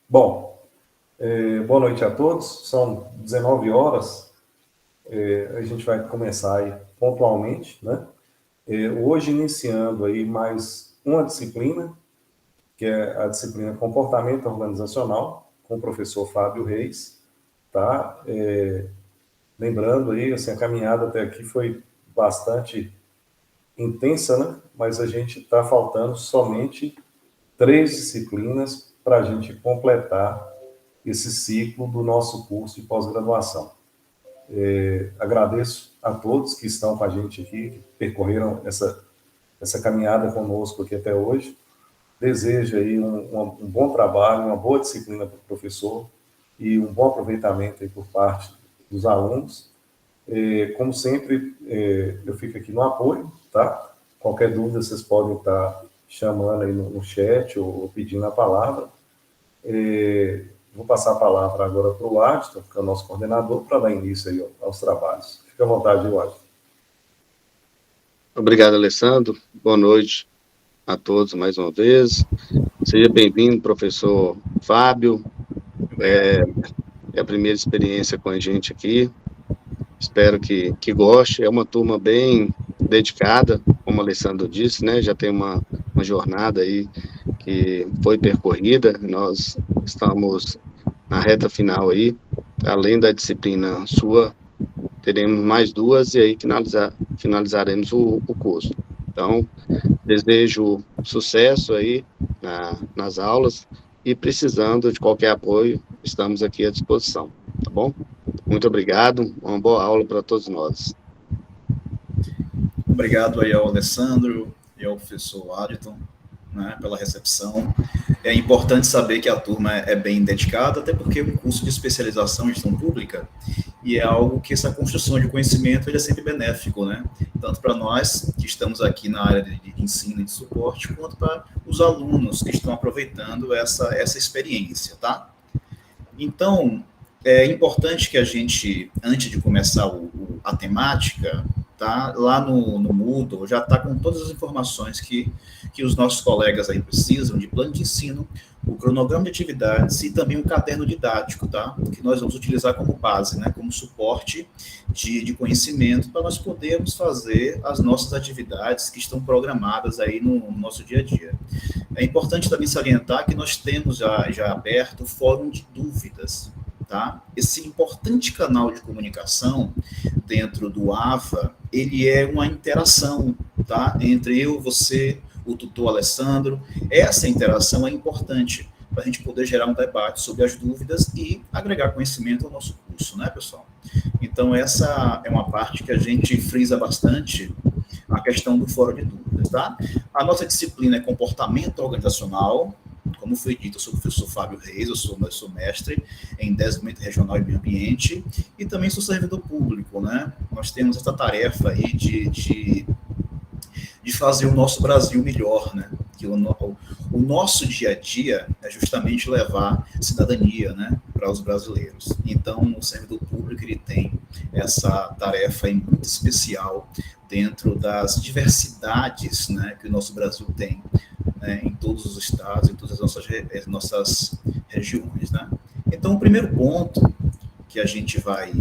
Bom, boa noite a todos. São 19 horas. A gente vai começar aí pontualmente, né? Hoje iniciando aí mais uma disciplina, que é a disciplina Comportamento Organizacional, com o professor Fábio Reis, tá? Lembrando aí, assim, a caminhada até aqui foi bastante intensa, né? Mas a gente está faltando somente 3 disciplinas para a gente completar esse ciclo do nosso curso de pós-graduação. Agradeço a todos que estão com a gente aqui, que percorreram essa caminhada conosco aqui até hoje. Desejo aí um bom trabalho, uma boa disciplina para o professor e um bom aproveitamento aí por parte dos alunos. Como sempre, eu fico aqui no apoio, tá? Qualquer dúvida, vocês podem estar chamando aí no chat ou pedindo a palavra. Vou passar a palavra agora para o Adson, que é o nosso coordenador, para dar início aí aos trabalhos. Fique à vontade, Adson. Obrigado, Alessandro. Boa noite a todos mais uma vez. Seja bem-vindo, professor Fábio. É a primeira experiência com a gente aqui. Espero que goste. É uma turma bem dedicada, como o Alessandro disse, né? Já tem uma jornada aí que foi percorrida. Nós estamos na reta final aí. Além da disciplina sua, teremos mais 2 e aí finalizaremos o curso. Então, desejo sucesso aí nas aulas e precisando de qualquer apoio, estamos aqui à disposição, tá bom? Muito obrigado, uma boa aula para todos nós. Obrigado aí ao Alessandro e ao professor Ayrton, né, pela recepção. É importante saber que a turma é bem dedicada, até porque é um curso de especialização em gestão pública e é algo que essa construção de conhecimento ele é sempre benéfico, né? Tanto para nós que estamos aqui na área de ensino e de suporte, quanto para os alunos que estão aproveitando essa experiência, tá? Então, é importante que a gente, antes de começar a temática, tá? Lá no Moodle já está com todas as informações que os nossos colegas aí precisam, de plano de ensino, o cronograma de atividades e também um caderno didático, tá? Que nós vamos utilizar como base, né? Como suporte de conhecimento para nós podermos fazer as nossas atividades que estão programadas aí no nosso dia a dia. É importante também salientar que nós temos já aberto o fórum de dúvidas, tá? Esse importante canal de comunicação dentro do AVA, ele é uma interação, tá? Entre eu, você, o tutor Alessandro. Essa interação é importante para a gente poder gerar um debate sobre as dúvidas e agregar conhecimento ao nosso curso, né, pessoal? Então, essa é uma parte que a gente frisa bastante, a questão do fórum de dúvidas, tá? A nossa disciplina é comportamento organizacional. Como foi dito, eu sou o professor Fábio Reis, eu sou mestre em desenvolvimento regional e meio ambiente, e também sou servidor público, né? Nós temos essa tarefa aí de fazer o nosso Brasil melhor, né? Que o nosso dia a dia é justamente levar cidadania, né, para os brasileiros. Então, o servidor público ele tem essa tarefa aí muito especial dentro das diversidades, né, que o nosso Brasil tem, né, em todos os estados, em todas as nossas regiões, né? Então, o primeiro ponto que a gente vai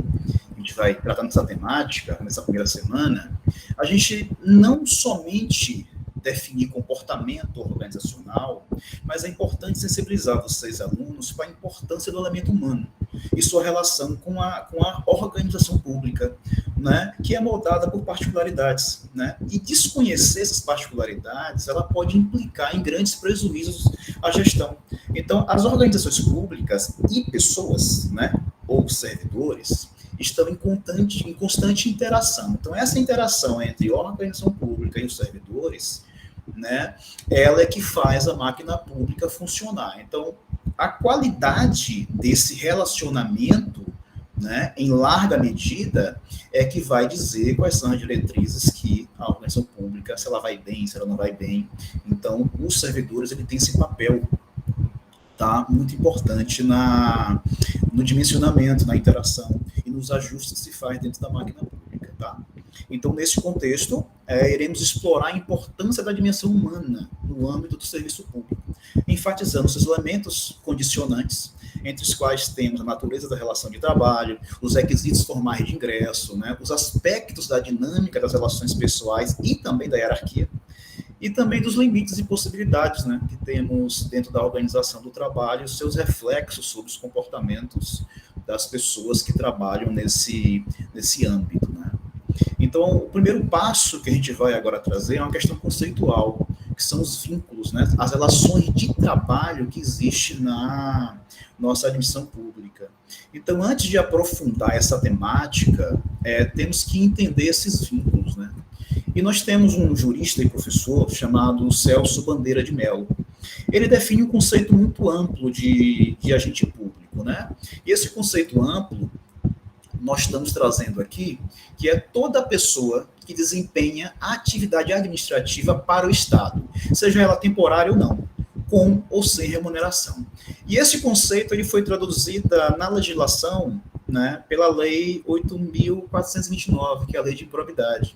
tratar nessa temática, nessa primeira semana, a gente não somente definir comportamento organizacional, mas é importante sensibilizar vocês, alunos, para a importância do elemento humano e sua relação com a organização pública, né, que é moldada por particularidades, né, e desconhecer essas particularidades, ela pode implicar em grandes prejuízos à gestão. Então, as organizações públicas e pessoas, né, ou servidores, estão em constante interação. Então, essa interação entre a organização pública e os servidores, né, ela é que faz a máquina pública funcionar. Então, a qualidade desse relacionamento, né, em larga medida, é que vai dizer quais são as diretrizes que a organização pública, se ela vai bem, se ela não vai bem. Então, os servidores, ele tem esse papel, tá, muito importante no dimensionamento, na interação e nos ajustes que se faz dentro da máquina pública, tá? Então, nesse contexto, iremos explorar a importância da dimensão humana no no âmbito do serviço público, enfatizando seus elementos condicionantes, entre os quais temos a natureza da relação de trabalho, os requisitos formais de ingresso, né, os aspectos da dinâmica das relações pessoais e também da hierarquia, e também dos limites e possibilidades, né, que temos dentro da organização do trabalho, seus reflexos sobre os comportamentos das pessoas que trabalham nesse âmbito, né. Então, o primeiro passo que a gente vai agora trazer é uma questão conceitual, que são os vínculos, né, as relações de trabalho que existem na nossa administração pública. Então, antes de aprofundar essa temática, temos que entender esses vínculos, né. E nós temos um jurista e professor chamado Celso Bandeira de Mello. Ele define um conceito muito amplo de agente público, né? E esse conceito amplo nós estamos trazendo aqui, que é toda pessoa que desempenha a atividade administrativa para o Estado, seja ela temporária ou não, com ou sem remuneração. E esse conceito ele foi traduzido na legislação, né, pela Lei 8.429, que é a Lei de Improbidade,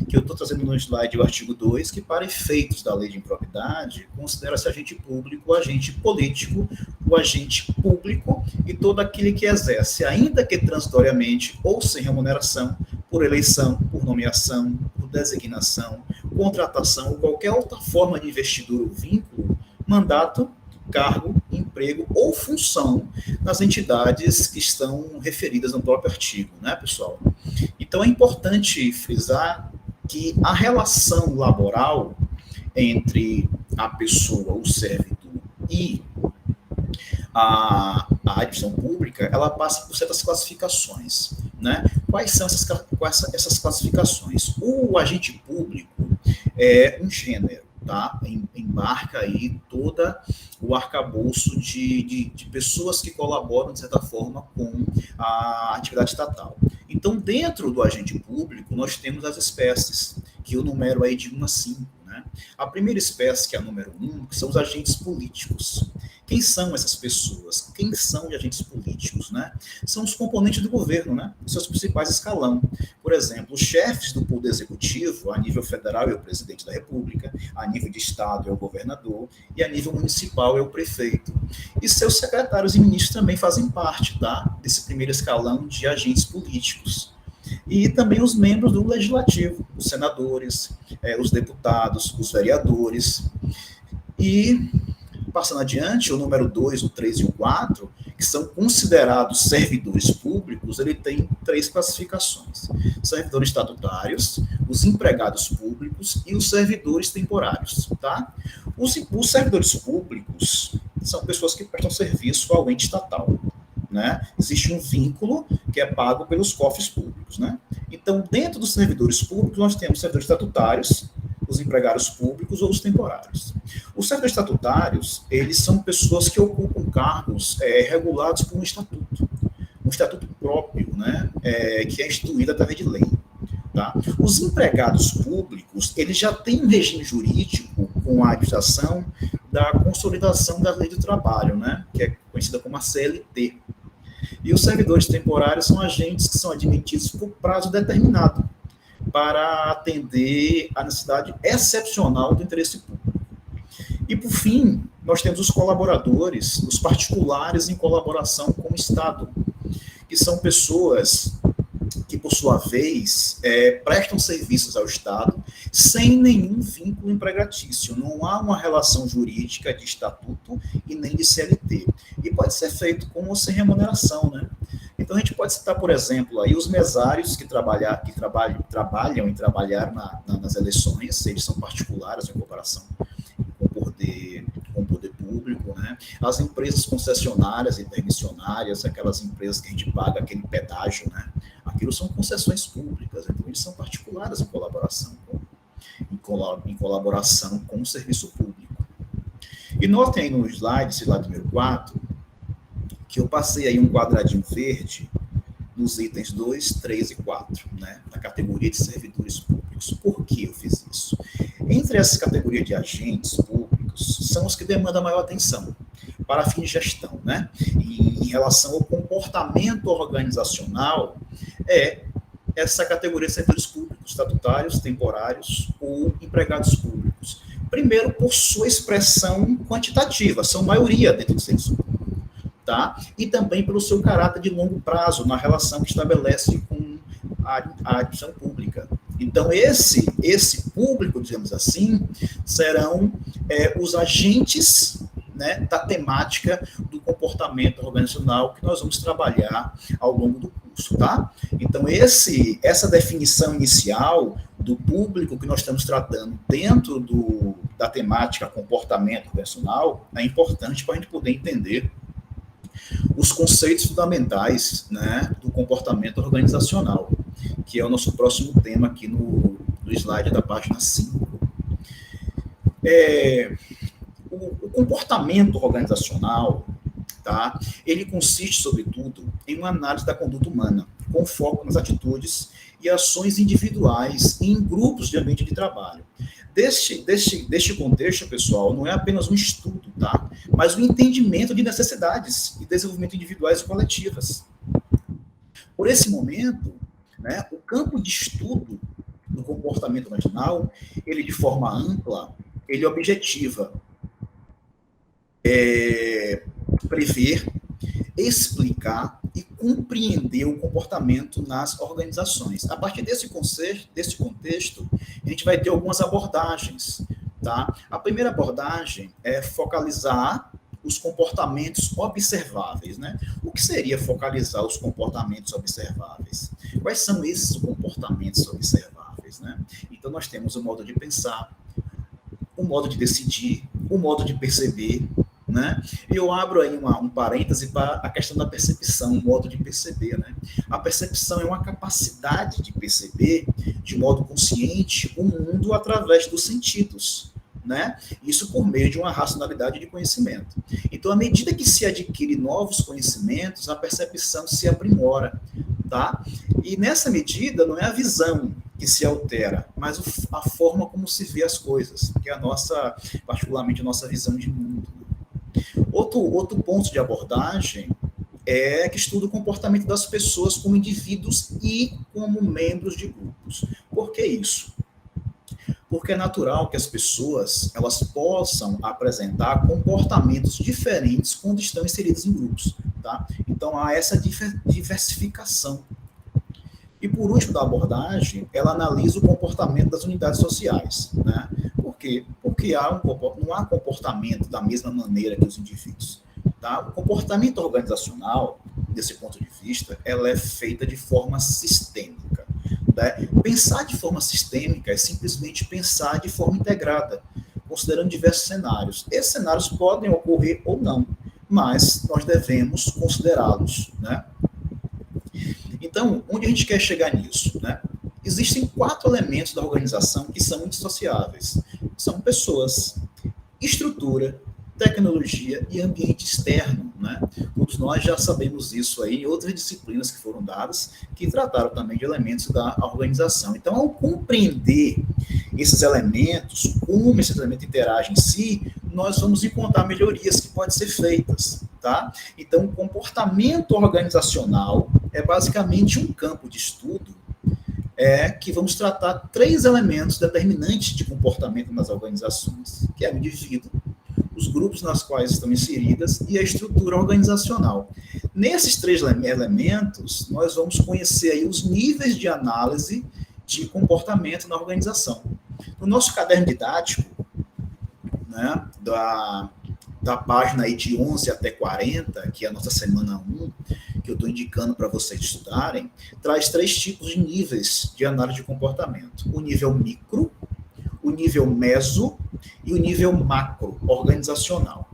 que eu estou trazendo no slide o artigo 2, que para efeitos da Lei de Improbidade, considera-se agente público, o agente político, o agente público e todo aquele que exerce, ainda que transitoriamente ou sem remuneração, por eleição, por nomeação, por designação, contratação ou qualquer outra forma de investidura ou vínculo, mandato, cargo, emprego ou função nas entidades que estão referidas no próprio artigo, né, pessoal? Então, é importante frisar que a relação laboral entre a pessoa, o servidor e a administração pública, ela passa por certas classificações, né? Quais são essas classificações? O agente público é um gênero, tá? Embarca aí toda o arcabouço de pessoas que colaboram, de certa forma, com a atividade estatal. Então, dentro do agente público, nós temos as espécies, que eu numero aí de 1 a 5, né? A primeira espécie, que é a número 1, que são os agentes políticos. Quem são essas pessoas? Quem são os agentes políticos, né? São os componentes do governo, né? Os seus principais escalão. Por exemplo, os chefes do poder executivo, a nível federal é o presidente da República, a nível de estado é o governador e a nível municipal é o prefeito. E seus secretários e ministros também fazem parte, tá? Desse primeiro escalão de agentes políticos. E também os membros do legislativo, os senadores, os deputados, os vereadores. E passando adiante, o número 2, o 3 e o 4, que são considerados servidores públicos, ele tem 3 classificações. Servidores estatutários, os empregados públicos e os servidores temporários, tá? Os servidores públicos são pessoas que prestam serviço ao ente estatal, né? Existe um vínculo que é pago pelos cofres públicos, né? Então, dentro dos servidores públicos, nós temos servidores estatutários, os empregados públicos ou os temporários. Os servidores estatutários, eles são pessoas que ocupam cargos regulados por um estatuto próprio, né, que é instituído através de lei. Tá? Os empregados públicos, eles já têm um regime jurídico com a administração da consolidação da lei do trabalho, né, que é conhecida como a CLT. E os servidores temporários são agentes que são admitidos por prazo determinado, para atender a necessidade excepcional do interesse público. E, por fim, nós temos os colaboradores, os particulares em colaboração com o Estado, que são pessoas que, por sua vez, prestam serviços ao Estado sem nenhum vínculo empregatício. Não há uma relação jurídica de estatuto e nem de CLT. E pode ser feito com ou sem remuneração, né? Então, a gente pode citar, por exemplo, aí os mesários que trabalham e trabalharam nas eleições, eles são particulares em comparação com o poder público, né? As empresas concessionárias e permissionárias, aquelas empresas que a gente paga aquele pedágio, né? Aquilo são concessões públicas, então eles são particulares em colaboração com o serviço público. E notem aí no slide número 4, que eu passei aí um quadradinho verde nos itens 2, 3 e 4, né, na categoria de servidores públicos. Por que eu fiz isso? Entre essas categorias de agentes públicos, são os que demandam maior atenção para fim de gestão, né? E em relação ao comportamento organizacional, essa categoria de servidores públicos, estatutários, temporários ou empregados públicos. Primeiro, por sua expressão quantitativa, são maioria dentro do senso comum, tá? E também pelo seu caráter de longo prazo, na relação que estabelece com a administração pública. Então, esse público, digamos assim, serão os agentes, né, da temática do comportamento organizacional que nós vamos trabalhar ao longo do curso, tá? Então, essa definição inicial do público que nós estamos tratando dentro da temática comportamento organizacional é importante para a gente poder entender os conceitos fundamentais, né, do comportamento organizacional, que é o nosso próximo tema aqui no slide da página 5. O comportamento organizacional, tá, ele consiste, sobretudo, em uma análise da conduta humana, com foco nas atitudes e ações individuais em grupos de ambiente de trabalho. Deste contexto, pessoal, não é apenas um estudo, tá? Mas um entendimento de necessidades e desenvolvimento individuais e coletivas. Por esse momento, né, o campo de estudo do comportamento organizacional, ele de forma ampla, ele objetiva prever, explicar e compreender o comportamento nas organizações. A partir desse contexto, a gente vai ter algumas abordagens, tá? A primeira abordagem é focalizar os comportamentos observáveis, né? O que seria focalizar os comportamentos observáveis? Quais são esses comportamentos observáveis, né? Então, nós temos o modo de pensar, o modo de decidir, o modo de perceber, né? E eu abro aí um parêntese para a questão da percepção, o modo de perceber, né? A percepção é uma capacidade de perceber de modo consciente o mundo através dos sentidos, né? Isso por meio de uma racionalidade de conhecimento. Então, à medida que se adquire novos conhecimentos, a percepção se aprimora, tá? E nessa medida, não é a visão que se altera, mas a forma como se vê as coisas, que é particularmente a nossa visão de mundo. Outro ponto de abordagem é que estuda o comportamento das pessoas como indivíduos e como membros de grupos. Por que isso? Porque é natural que as pessoas elas possam apresentar comportamentos diferentes quando estão inseridas em grupos, tá? Então há essa diversificação. E por último da abordagem, ela analisa o comportamento das unidades sociais, né? Por quê? Porque não há comportamento da mesma maneira que os indivíduos, tá? O comportamento organizacional, desse ponto de vista, ela é feita de forma sistêmica, né? Pensar de forma sistêmica é simplesmente pensar de forma integrada, considerando diversos cenários. Esses cenários podem ocorrer ou não, mas nós devemos considerá-los, né? Então, onde a gente quer chegar nisso, né? Existem 4 elementos da organização que são indissociáveis. São pessoas, estrutura, tecnologia e ambiente externo, né? Todos nós já sabemos isso aí em outras disciplinas que foram dadas, que trataram também de elementos da organização. Então, ao compreender esses elementos, como esses elementos interagem em si, nós vamos encontrar melhorias que podem ser feitas, tá? Então, o comportamento organizacional é basicamente um campo de estudo que vamos tratar 3 elementos determinantes de comportamento nas organizações, que é o indivíduo, os grupos nas quais estão inseridas e a estrutura organizacional. Nesses 3 elementos, nós vamos conhecer aí os níveis de análise de comportamento na organização. No nosso caderno didático, né, da página aí de 11 até 40, que é a nossa semana 1, que eu estou indicando para vocês estudarem, traz 3 tipos de níveis de análise de comportamento. O nível micro, o nível meso e o nível macro organizacional.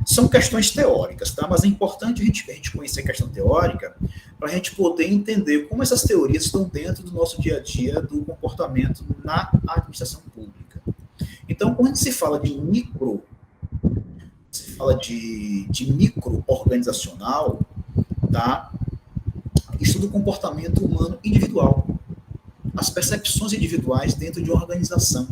São questões teóricas, tá? Mas é importante a gente conhecer a questão teórica para a gente poder entender como essas teorias estão dentro do nosso dia a dia do comportamento na administração pública. Então, quando se fala de micro, se fala de micro organizacional, tá? Estuda o comportamento humano individual, as percepções individuais dentro de uma organização,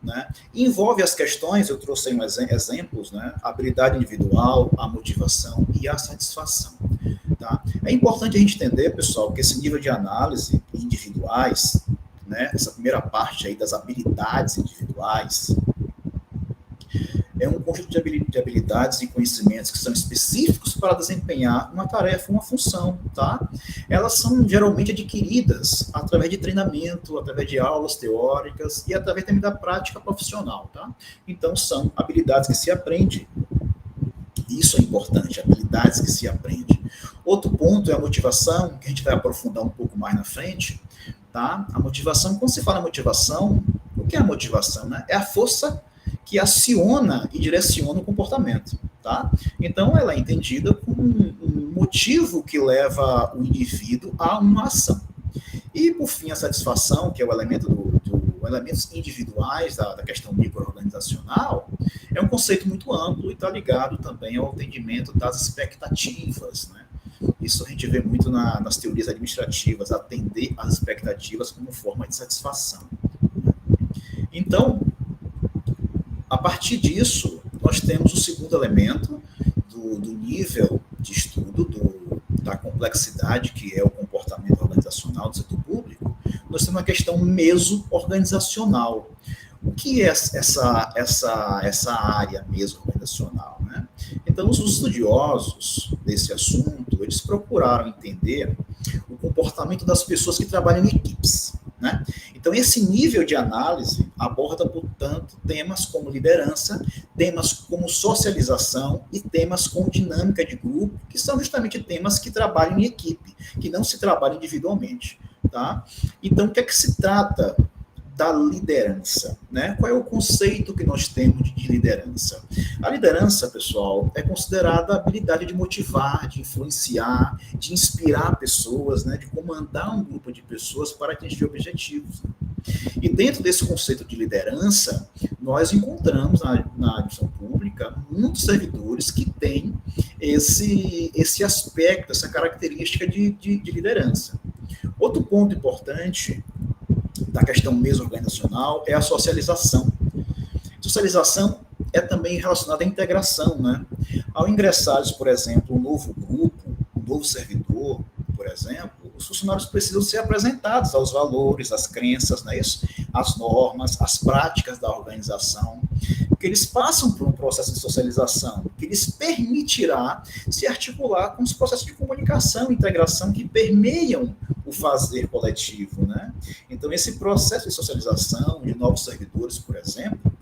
né? Envolve as questões, eu trouxe aí exemplos, né? A habilidade individual, a motivação e a satisfação, tá? É importante a gente entender, pessoal, que esse nível de análise individuais, né? Essa primeira parte aí das habilidades individuais, é um conjunto de habilidades e conhecimentos que são específicos para desempenhar uma tarefa, uma função, tá? Elas são geralmente adquiridas através de treinamento, através de aulas teóricas e através também da prática profissional, tá? Então, são habilidades que se aprende. Isso é importante, habilidades que se aprende. Outro ponto é a motivação, que a gente vai aprofundar um pouco mais na frente, tá? A motivação, quando se fala motivação, o que é a motivação, né? É a força que aciona e direciona o comportamento, tá? Então, ela é entendida como um motivo que leva o indivíduo a uma ação. E, por fim, a satisfação, que é o elemento elementos individuais da questão micro-organizacional, é um conceito muito amplo e está ligado também ao entendimento das expectativas, né? Isso a gente vê muito nas teorias administrativas, atender às expectativas como forma de satisfação. Então, a partir disso, nós temos o segundo elemento do nível de estudo, da complexidade, que é o comportamento organizacional do setor público. Nós temos uma questão meso-organizacional. O que é essa área meso-organizacional, né? Então, os estudiosos desse assunto, eles procuraram entender o comportamento das pessoas que trabalham em equipes, né? Então, esse nível de análise aborda, portanto, temas como liderança, temas como socialização e temas como dinâmica de grupo, que são justamente temas que trabalham em equipe, que não se trabalham individualmente, tá? Então, o que é que se trata da liderança, né? Qual é o conceito que nós temos de liderança? A liderança, pessoal, é considerada a habilidade de motivar, de influenciar, de inspirar pessoas, né? De comandar um grupo de pessoas para atingir objetivos. E dentro desse conceito de liderança, nós encontramos na administração pública muitos servidores que têm esse aspecto, essa característica de liderança. Outro ponto importante da questão meso-organizacional é a socialização. Socialização é também relacionada à integração, né? Ao ingressares, por exemplo, um novo grupo, um novo servidor, por exemplo, os funcionários precisam ser apresentados aos valores, às crenças, não é isso? Às normas, às práticas da organização, que eles passam por um processo de socialização, que lhes permitirá se articular com os processos de comunicação e integração que permeiam o fazer coletivo, né? Então, esse processo de socialização de novos servidores, por exemplo,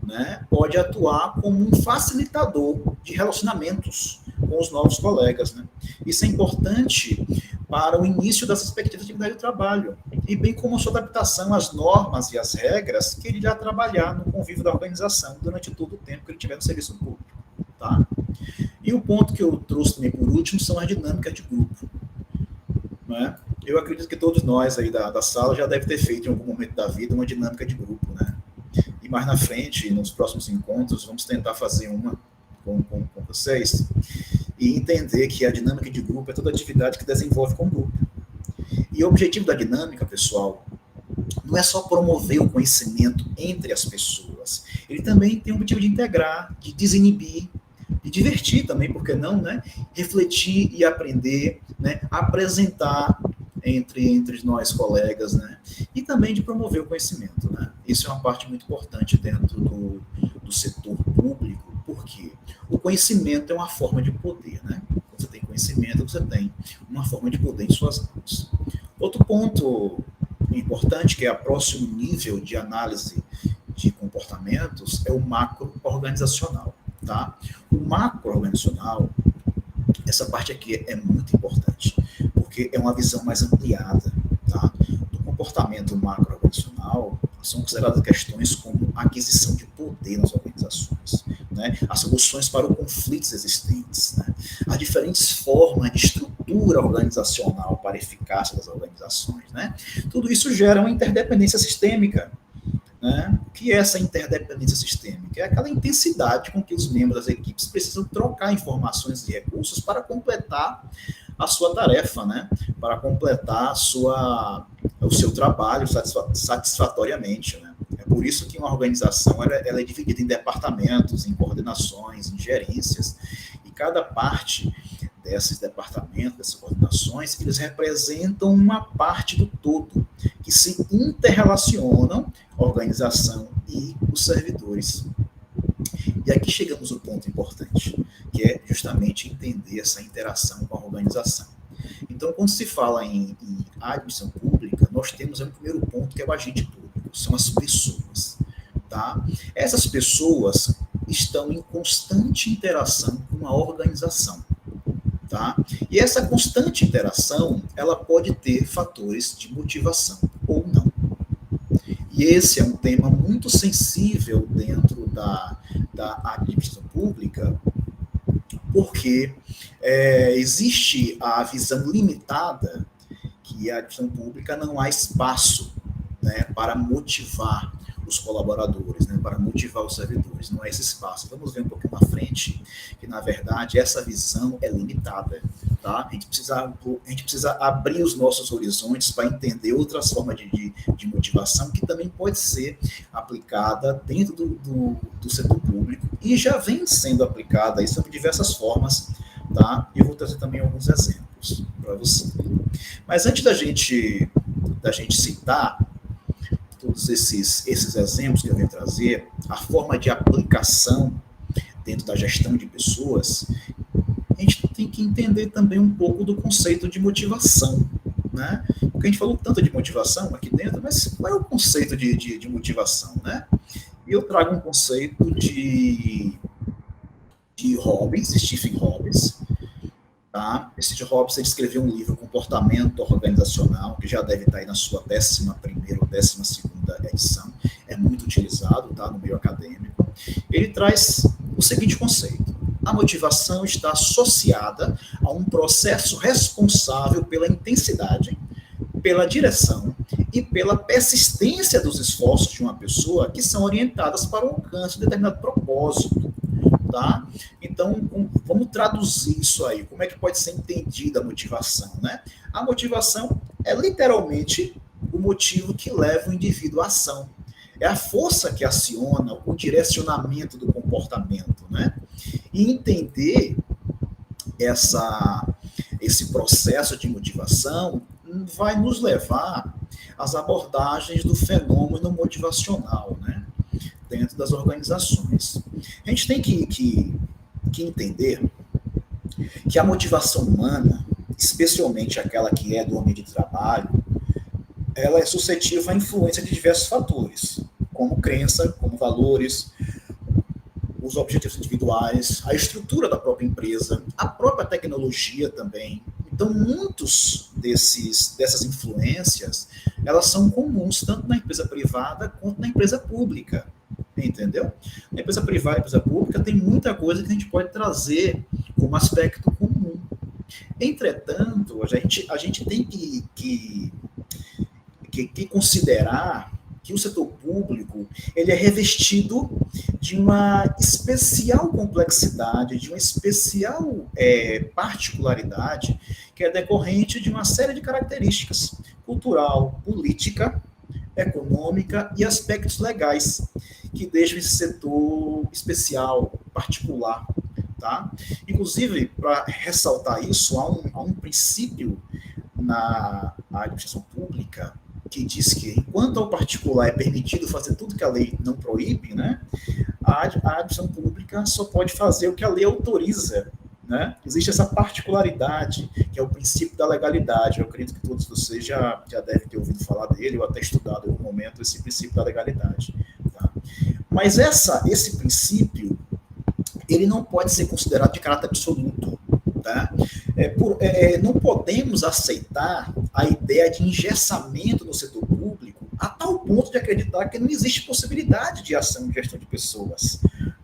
né, pode atuar como um facilitador de relacionamentos com os novos colegas, né? Isso é importante para o início das perspectivas de atividade de trabalho, e bem como a sua adaptação às normas e às regras que ele irá trabalhar no convívio da organização durante todo o tempo que ele tiver no serviço público, tá? E o ponto que eu trouxe também por último são as dinâmicas de grupo, né? Eu acredito que todos nós aí da sala já devem ter feito em algum momento da vida uma dinâmica de grupo, né? E mais na frente, nos próximos encontros, vamos tentar fazer uma com vocês e entender que a dinâmica de grupo é toda atividade que desenvolve com o grupo. E o objetivo da dinâmica, pessoal, não é só promover o conhecimento entre as pessoas. Ele também tem o objetivo de integrar, de desinibir, de divertir também, por que não, né? Refletir e aprender, né? Apresentar entre nós colegas, né? E também de promover o conhecimento, né? Isso é uma parte muito importante dentro do setor público, porque o conhecimento é uma forma de poder, né? Quando você tem conhecimento, você tem uma forma de poder em suas mãos. Outro ponto importante, que é o próximo nível de análise de comportamentos, é o macro-organizacional, tá? O macro-organizacional, essa parte aqui é muito importante, porque é uma visão mais ampliada, tá? Do comportamento macro-organizacional, são consideradas questões como a aquisição de poder nas organizações, né? As soluções para os conflitos existentes, né? As diferentes formas de estrutura organizacional para a eficácia das organizações, né? Tudo isso gera uma interdependência sistêmica, né? O que é essa interdependência sistêmica? É aquela intensidade com que os membros das equipes precisam trocar informações e recursos para completar a sua tarefa, né? Para completar o seu trabalho satisfatoriamente, né? É por isso que uma organização ela é dividida em departamentos, em coordenações, em gerências, e cada parte desses departamentos, dessas coordenações, eles representam uma parte do todo, que se interrelacionam a organização e os servidores. E aqui chegamos ao ponto importante, que é justamente entender essa interação com a organização. Então, quando se fala em administração pública, nós temos um primeiro ponto, que é o agente público, são as pessoas. Tá? Essas pessoas estão em constante interação com a organização. Tá? E essa constante interação, ela pode ter fatores de motivação ou não. E esse é um tema muito sensível dentro da administração pública, porque existe a visão limitada que a administração pública não há espaço, né, para motivar os colaboradores, né, para motivar os servidores, não é esse espaço. Vamos ver um pouquinho na frente que, na verdade, essa visão é limitada. Tá? A gente precisa abrir os nossos horizontes para entender outras formas de motivação que também pode ser aplicada dentro do setor público e já vem sendo aplicada isso de diversas formas, tá? E eu vou trazer também alguns exemplos para você. Mas antes da gente citar todos esses exemplos que eu venho trazer, a forma de aplicação dentro da gestão de pessoas, a gente tem que entender também um pouco do conceito de motivação, né? Porque a gente falou tanto de motivação aqui dentro, mas qual é o conceito de motivação, né? E eu trago um conceito de Stephen Robbins, tá? Stephen Robbins escreveu um livro, Comportamento Organizacional, que já deve estar aí na sua 11ª ou 12ª edição, é muito utilizado, tá, no meio acadêmico. Ele traz o seguinte conceito: a motivação está associada a um processo responsável pela intensidade, pela direção e pela persistência dos esforços de uma pessoa que são orientadas para o alcance de determinado propósito. Tá? Então, vamos traduzir isso aí. Como é que pode ser entendida a motivação, né? A motivação é literalmente o motivo que leva o indivíduo à ação. É a força que aciona o direcionamento do comportamento, né? E entender esse processo de motivação vai nos levar às abordagens do fenômeno motivacional, né, dentro das organizações. A gente tem que entender que a motivação humana, especialmente aquela que é do ambiente de trabalho, ela é suscetível à influência de diversos fatores, como crença, como valores, os objetivos individuais, a estrutura da própria empresa, a própria tecnologia também. Então, muitos dessas influências, elas são comuns tanto na empresa privada quanto na empresa pública, entendeu? Na empresa privada e na empresa pública tem muita coisa que a gente pode trazer como aspecto comum. Entretanto, a gente tem que considerar que o setor público ele é revestido de uma especial complexidade, de uma especial particularidade que é decorrente de uma série de características cultural, política, econômica e aspectos legais que deixam esse setor especial, particular. Tá? Inclusive, para ressaltar isso, há um princípio na administração pública que diz que, enquanto ao particular é permitido fazer tudo que a lei não proíbe, né, a administração pública só pode fazer o que a lei autoriza. Né? Existe essa particularidade, que é o princípio da legalidade. Eu acredito que todos vocês já devem ter ouvido falar dele, ou até estudado em algum momento esse princípio da legalidade. Tá? Mas esse princípio, ele não pode ser considerado de caráter absoluto. Tá? Não podemos aceitar a ideia de engessamento no setor público a tal ponto de acreditar que não existe possibilidade de ação de gestão de pessoas,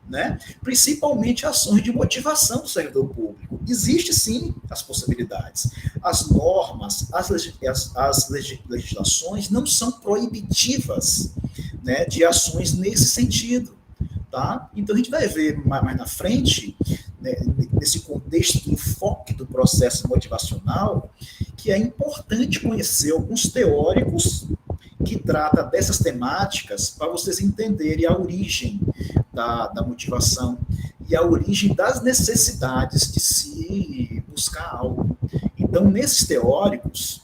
né? Principalmente ações de motivação do servidor público. Existem sim as possibilidades. As normas, as legislações não são proibitivas, né, de ações nesse sentido. Tá? Então a gente vai ver mais na frente, né, nesse contexto do enfoque do processo motivacional, que é importante conhecer alguns teóricos que tratam dessas temáticas para vocês entenderem a origem da motivação e a origem das necessidades de se buscar algo. Então, nesses teóricos,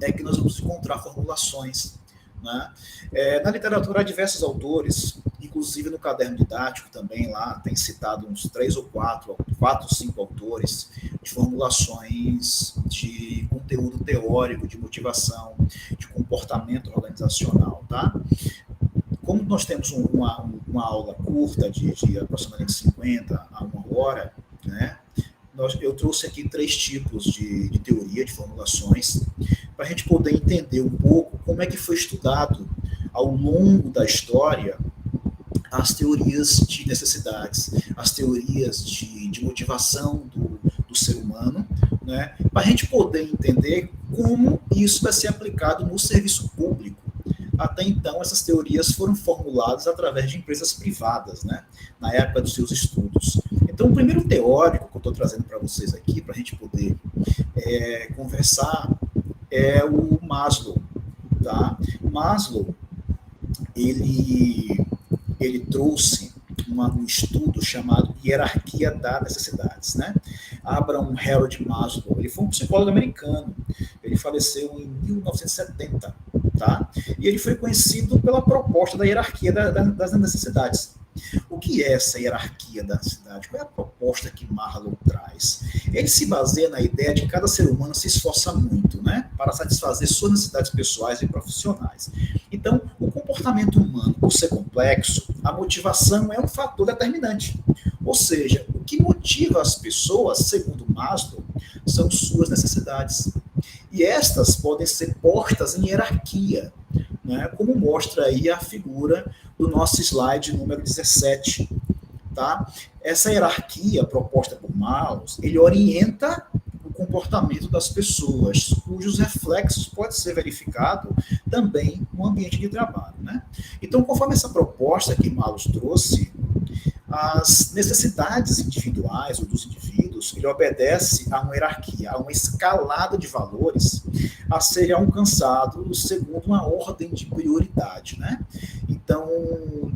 é que nós vamos encontrar formulações. Né? Na literatura há diversos autores, inclusive no caderno didático também lá tem citado uns 3 ou 4 ou 5 autores de formulações de conteúdo teórico, de motivação, de comportamento organizacional, tá? Como nós temos uma aula curta de aproximadamente 50 a 1 hora, né? Eu trouxe aqui 3 tipos de teoria, de formulações, para a gente poder entender um pouco como é que foi estudado ao longo da história as teorias de necessidades, as teorias de motivação do ser humano, né, para a gente poder entender como isso vai ser aplicado no serviço público. Até então, essas teorias foram formuladas através de empresas privadas, né, na época dos seus estudos. Então, o primeiro teórico que eu estou trazendo para vocês aqui, para a gente poder conversar, é o Maslow. Tá? Maslow, ele trouxe um estudo chamado Hierarquia das Necessidades, né? Abraham Harold Maslow, ele foi um psicólogo americano, ele faleceu em 1970, tá? E ele foi conhecido pela proposta da hierarquia das necessidades. O que é essa hierarquia da necessidade? Qual é a proposta que Maslow traz? Ele se baseia na ideia de que cada ser humano se esforça muito, né, para satisfazer suas necessidades pessoais e profissionais. Então, o comportamento humano, por ser complexo, a motivação é um fator determinante. Ou seja, o que motiva as pessoas, segundo Maslow, são suas necessidades. E estas podem ser postas em hierarquia, né, como mostra aí a figura do nosso slide número 17. Tá? Essa hierarquia proposta por Maslow, ele orienta o comportamento das pessoas, cujos reflexos podem ser verificados também no ambiente de trabalho. Né? Então, conforme essa proposta que Maslow trouxe, as necessidades individuais ou dos indivíduos, ele obedece a uma hierarquia, a uma escalada de valores a serem alcançados segundo uma ordem de prioridade, né? Então,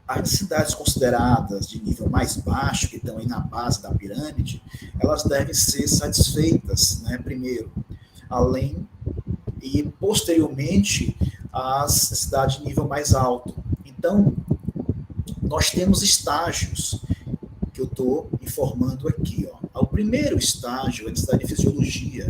as necessidades consideradas de nível mais baixo, que estão aí na base da pirâmide, elas devem ser satisfeitas, né, primeiro, além e posteriormente as necessidades de nível mais alto. Então, nós temos estágios que eu estou informando aqui. Ó. O primeiro estágio é a necessidade de fisiologia,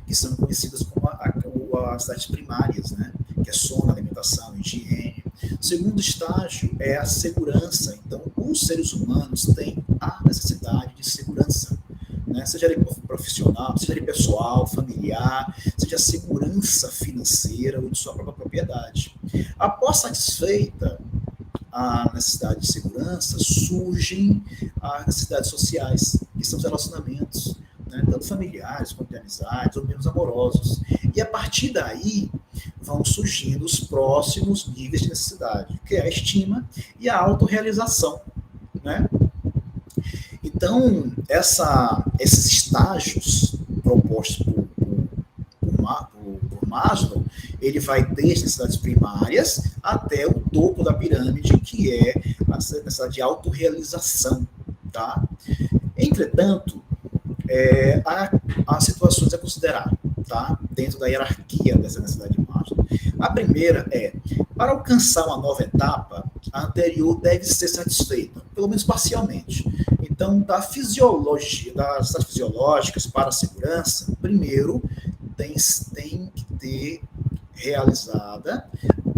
que são conhecidas como as necessidades primárias, né? Que é sono, alimentação, higiene. O segundo estágio é a segurança. Então, os seres humanos têm a necessidade de segurança, né? Seja ele profissional, seja ele pessoal, familiar, seja segurança financeira ou de sua própria propriedade. Após satisfeita a necessidade de segurança, surgem as necessidades sociais, que são os relacionamentos, né, tanto familiares, quanto de amizades, ou menos amorosos. E a partir daí vão surgindo os próximos níveis de necessidade, que é a estima e a autorrealização. Né? Então, esses estágios propostos por Maslow, ele vai desde necessidades primárias até o topo da pirâmide, que é a necessidade de autorrealização. Tá? Entretanto, há situações a considerar, tá? Dentro da hierarquia dessa necessidade de Maslow. A primeira é, para alcançar uma nova etapa, a anterior deve ser satisfeita, pelo menos parcialmente. Então, das necessidades fisiológicas para a segurança, primeiro tem que ter realizada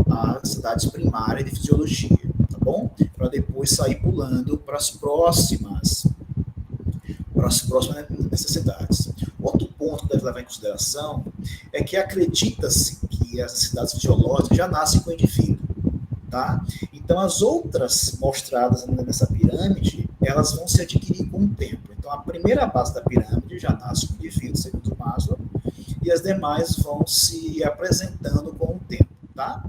as necessidades primárias de fisiologia, tá bom? Para depois sair pulando para as próximas necessidades. Outro ponto que deve levar em consideração é que acredita-se que as necessidades fisiológicas já nascem com o indivíduo, tá? Então, as outras mostradas nessa pirâmide, elas vão se adquirir com o tempo. Então, a primeira base da pirâmide já nasce com o indivíduo, segundo Maslow, e as demais vão se apresentando com o tempo, tá?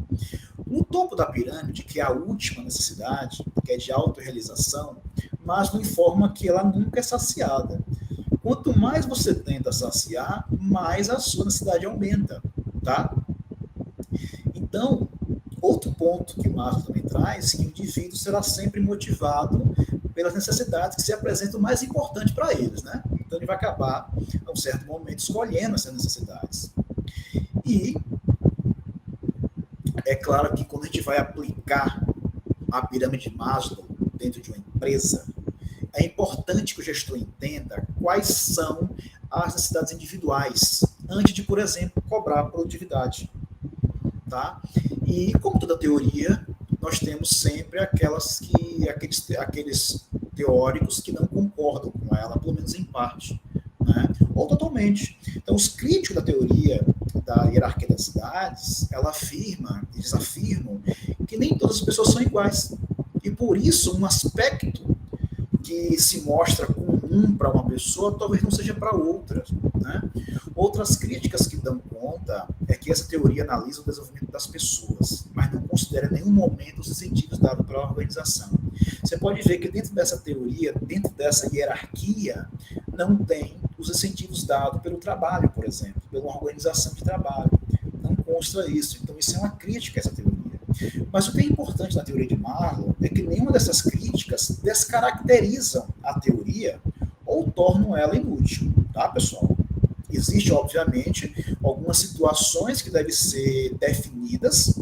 No topo da pirâmide, que é a última necessidade, que é de autorrealização, Maslow informa que ela nunca é saciada. Quanto mais você tenta saciar, mais a sua necessidade aumenta, tá? Então, outro ponto que Maslow também traz é que o indivíduo será sempre motivado pelas necessidades que se apresentam mais importantes para eles, né? Então, ele vai acabar, a um certo momento, escolhendo essas necessidades. E é claro que quando a gente vai aplicar a pirâmide de Maslow dentro de uma empresa, é importante que o gestor entenda quais são as necessidades individuais antes de, por exemplo, cobrar produtividade. Tá? E, como toda teoria, nós temos sempre aqueles teóricos que não concordam com ela, pelo menos em parte, né? Ou totalmente. Então, os críticos da teoria da hierarquia das cidades, eles afirmam que nem todas as pessoas são iguais. E, por isso, um aspecto que se mostra comum para uma pessoa, talvez não seja para outra, né? Outras críticas que dão conta é que essa teoria analisa o desenvolvimento das pessoas, mas não considera em nenhum momento os incentivos dados pela organização. Você pode ver que dentro dessa teoria, dentro dessa hierarquia, não tem os incentivos dados pelo trabalho, por exemplo, pela organização de trabalho. Não consta isso. Então, isso é uma crítica a essa teoria. Mas o que é importante na teoria de Maslow é que nenhuma dessas críticas descaracterizam a teoria ou tornam ela inútil, tá, pessoal? Existem, obviamente, algumas situações que devem ser definidas,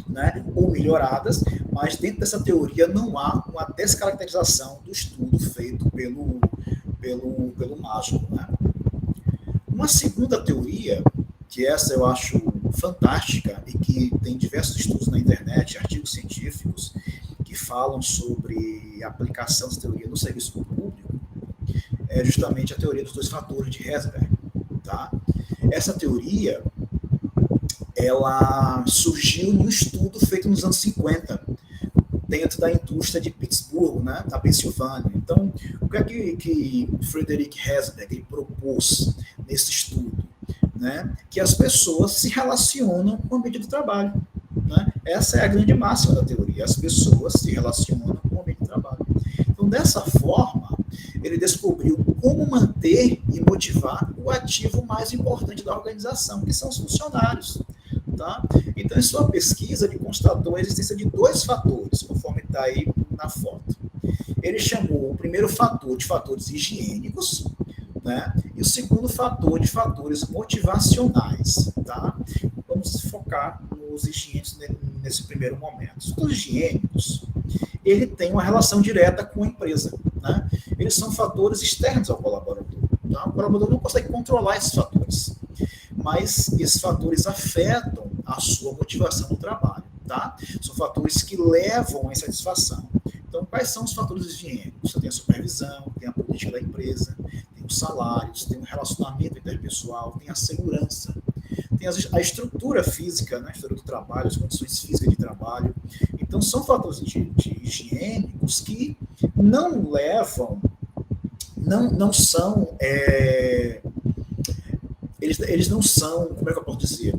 né, ou melhoradas, mas dentro dessa teoria não há uma descaracterização do estudo feito pelo Maslow, né? Uma segunda teoria, que essa eu acho fantástica e que tem diversos estudos na internet, artigos científicos, que falam sobre a aplicação dessa teoria no serviço público, é justamente a teoria dos 2 fatores de Herzberg. Tá? Essa teoria, ela surgiu num estudo feito nos anos 50, dentro da indústria de Pittsburgh, né, na Pensilvânia. Então, o que é que Frederick Herzberg ele propôs nesse estudo? Né? Que as pessoas se relacionam com o ambiente do trabalho. Né? Essa é a grande máxima da teoria. As pessoas se relacionam com o ambiente do trabalho. Então, dessa forma, ele descobriu como manter e motivar o ativo mais importante da organização, que são os funcionários. Tá? Então, em sua pesquisa, ele constatou a existência de 2 fatores, conforme está aí na foto. Ele chamou o primeiro fator de fatores higiênicos, né? E o segundo fator de fatores motivacionais. Tá? Vamos focar nos higiênicos nesse primeiro momento. Os fatores higiênicos, ele tem uma relação direta com a empresa. Né? Eles são fatores externos ao colaborador. Tá? O colaborador não consegue controlar esses fatores, mas esses fatores afetam a sua motivação no trabalho. Tá? São fatores que levam à insatisfação. Então, quais são os fatores higiênicos? Você tem a supervisão, tem a política da empresa, tem os salários, tem o relacionamento interpessoal, tem a segurança, tem a estrutura física, né? A estrutura do trabalho, as condições físicas de trabalho. Então, são fatores higiênicos que não levam, não são, eles não são, como é que eu posso dizer?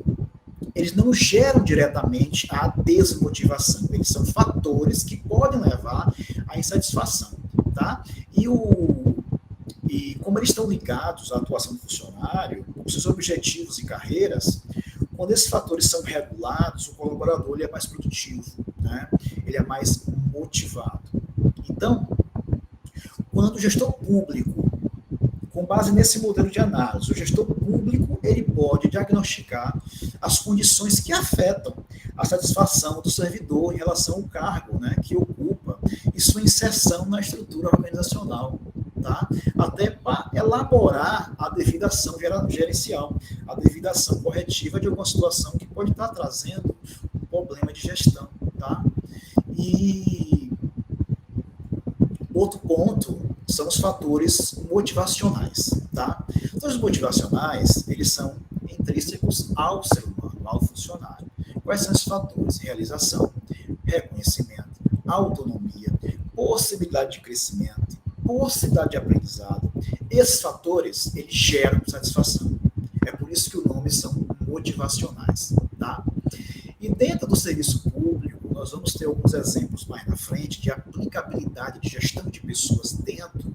Eles não geram diretamente a desmotivação, eles são fatores que podem levar à insatisfação, tá? E como eles estão ligados à atuação do funcionário, os seus objetivos e carreiras, quando esses fatores são regulados, o colaborador ele é mais produtivo, né? Ele é mais motivado. Então, quando o gestor público, com base nesse modelo de análise, o gestor público ele pode diagnosticar as condições que afetam a satisfação do servidor em relação ao cargo, né, que ocupa e sua inserção na estrutura organizacional, tá? Até para elaborar a devida ação gerencial, a devida ação corretiva de alguma situação que pode estar trazendo um problema de gestão. Tá? E outro ponto são os fatores motivacionais, tá? Então, os motivacionais, eles são intrínsecos ao ser humano, ao funcionário. Quais são esses fatores? Realização, reconhecimento, autonomia, possibilidade de crescimento, possibilidade de aprendizado. Esses fatores, eles geram satisfação. É por isso que o nome são motivacionais, tá? E dentro do serviço público, nós vamos ter alguns exemplos mais na frente de aplicabilidade de gestão de pessoas dentro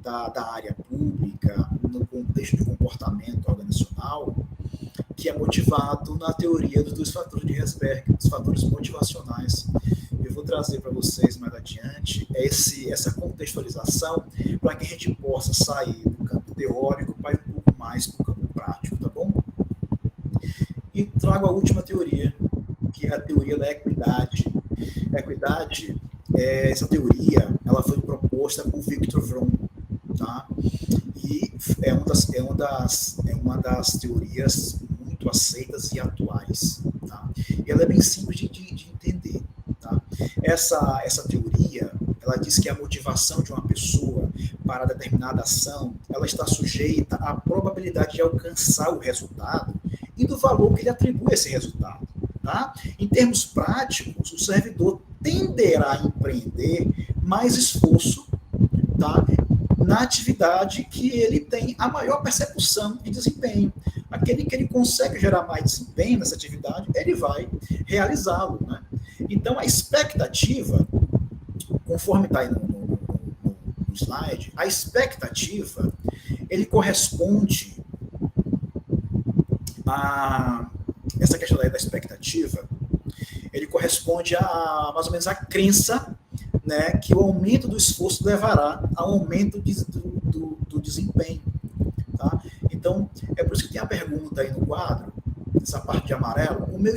da área pública, no contexto de comportamento organizacional, que é motivado na teoria dos 2 fatores de Herzberg, os fatores motivacionais. Eu vou trazer para vocês mais adiante essa contextualização para que a gente possa sair do campo teórico para ir um pouco mais para o campo prático, tá bom? E trago a última teoria, que é a teoria da equidade. Equidade, essa teoria, ela foi proposta por Viktor Fromm, tá? E é uma das teorias muito aceitas e atuais, tá? E ela é bem simples de entender, tá? Essa teoria, ela diz que a motivação de uma pessoa para determinada ação, ela está sujeita à probabilidade de alcançar o resultado e do valor que ele atribui a esse resultado, tá? Em termos práticos, o servidor tenderá a empreender mais esforço, tá, na atividade que ele tem a maior percepção de desempenho. Aquele que ele consegue gerar mais desempenho nessa atividade, ele vai realizá-lo, né? Então, a expectativa, conforme está aí no slide, a expectativa, ele corresponde a essa questão da expectativa, ele corresponde a mais ou menos a crença, né, que o aumento do esforço levará ao aumento do desempenho, tá? Então, é por isso que tem a pergunta aí no quadro, nessa parte de amarelo, o meu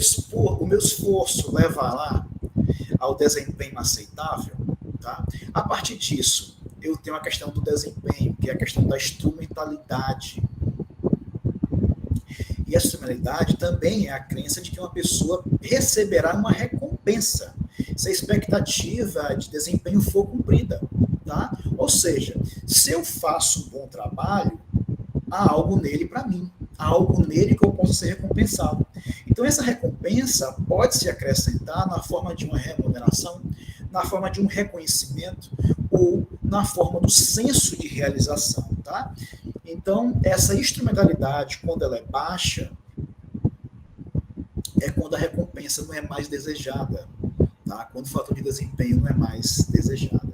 esforço levará ao desempenho aceitável, tá? A partir disso, eu tenho a questão do desempenho, que é a questão da instrumentalidade. E a instrumentalidade também é a crença de que uma pessoa receberá uma recompensa se a expectativa de desempenho for cumprida, tá? Ou seja, se eu faço um bom trabalho, há algo nele para mim, há algo nele que eu possa ser recompensado. Então, essa recompensa pode se acrescentar na forma de uma remuneração, na forma de um reconhecimento ou na forma do senso de realização, tá? Então, essa instrumentalidade, quando ela é baixa, é quando a recompensa não é mais desejada, tá? Quando o fator de desempenho não é mais desejado.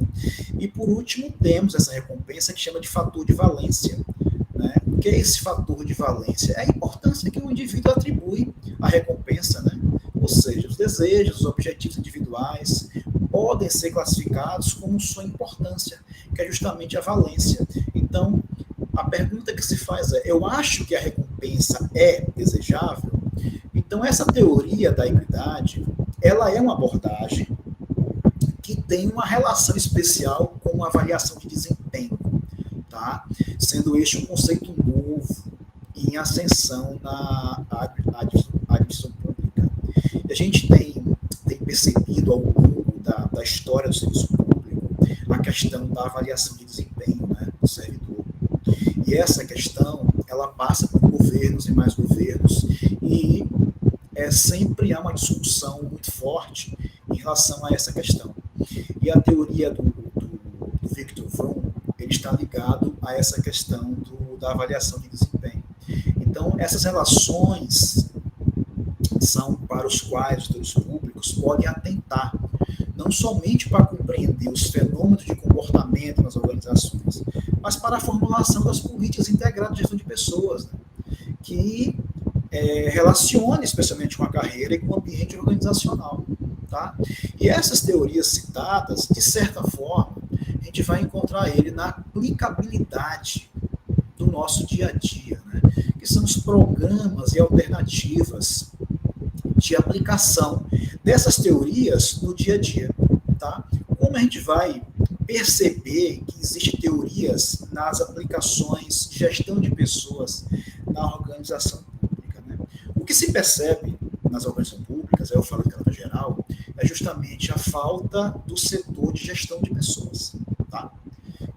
E, por último, temos essa recompensa que chama de fator de valência, né? O que é esse fator de valência? É a importância que o indivíduo atribui à recompensa, né? Ou seja, os desejos, os objetivos individuais podem ser classificados como sua importância, que é justamente a valência. Então, a pergunta que se faz é, eu acho que a recompensa é desejável? Então, essa teoria da equidade, ela é uma abordagem que tem uma relação especial com a avaliação de desempenho, tá? Sendo este um conceito novo em ascensão na administração pública. E a gente tem percebido ao longo da história do serviço público a questão da avaliação de desempenho, né, do servidor. E essa questão, ela passa por governos e mais governos, e sempre há uma discussão muito forte em relação a essa questão. E a teoria do Viktor Fromm, ele está ligado a essa questão da avaliação de desempenho. Então, essas relações são para os quais os gestores públicos podem atentar, não somente para compreender os fenômenos de comportamento nas organizações, mas para a formulação das políticas integradas de gestão de pessoas, né, que relacione especialmente com a carreira e com o ambiente organizacional, tá? E essas teorias citadas, de certa forma, a gente vai encontrar ele na aplicabilidade do nosso dia a dia, né? Que são os programas e alternativas de aplicação dessas teorias no dia a dia, tá? Como a gente vai perceber que existem teorias nas aplicações de gestão de pessoas na organização pública, né? O que se percebe nas organizações públicas, eu falo de caráter geral, é justamente a falta do setor de gestão de pessoas, tá?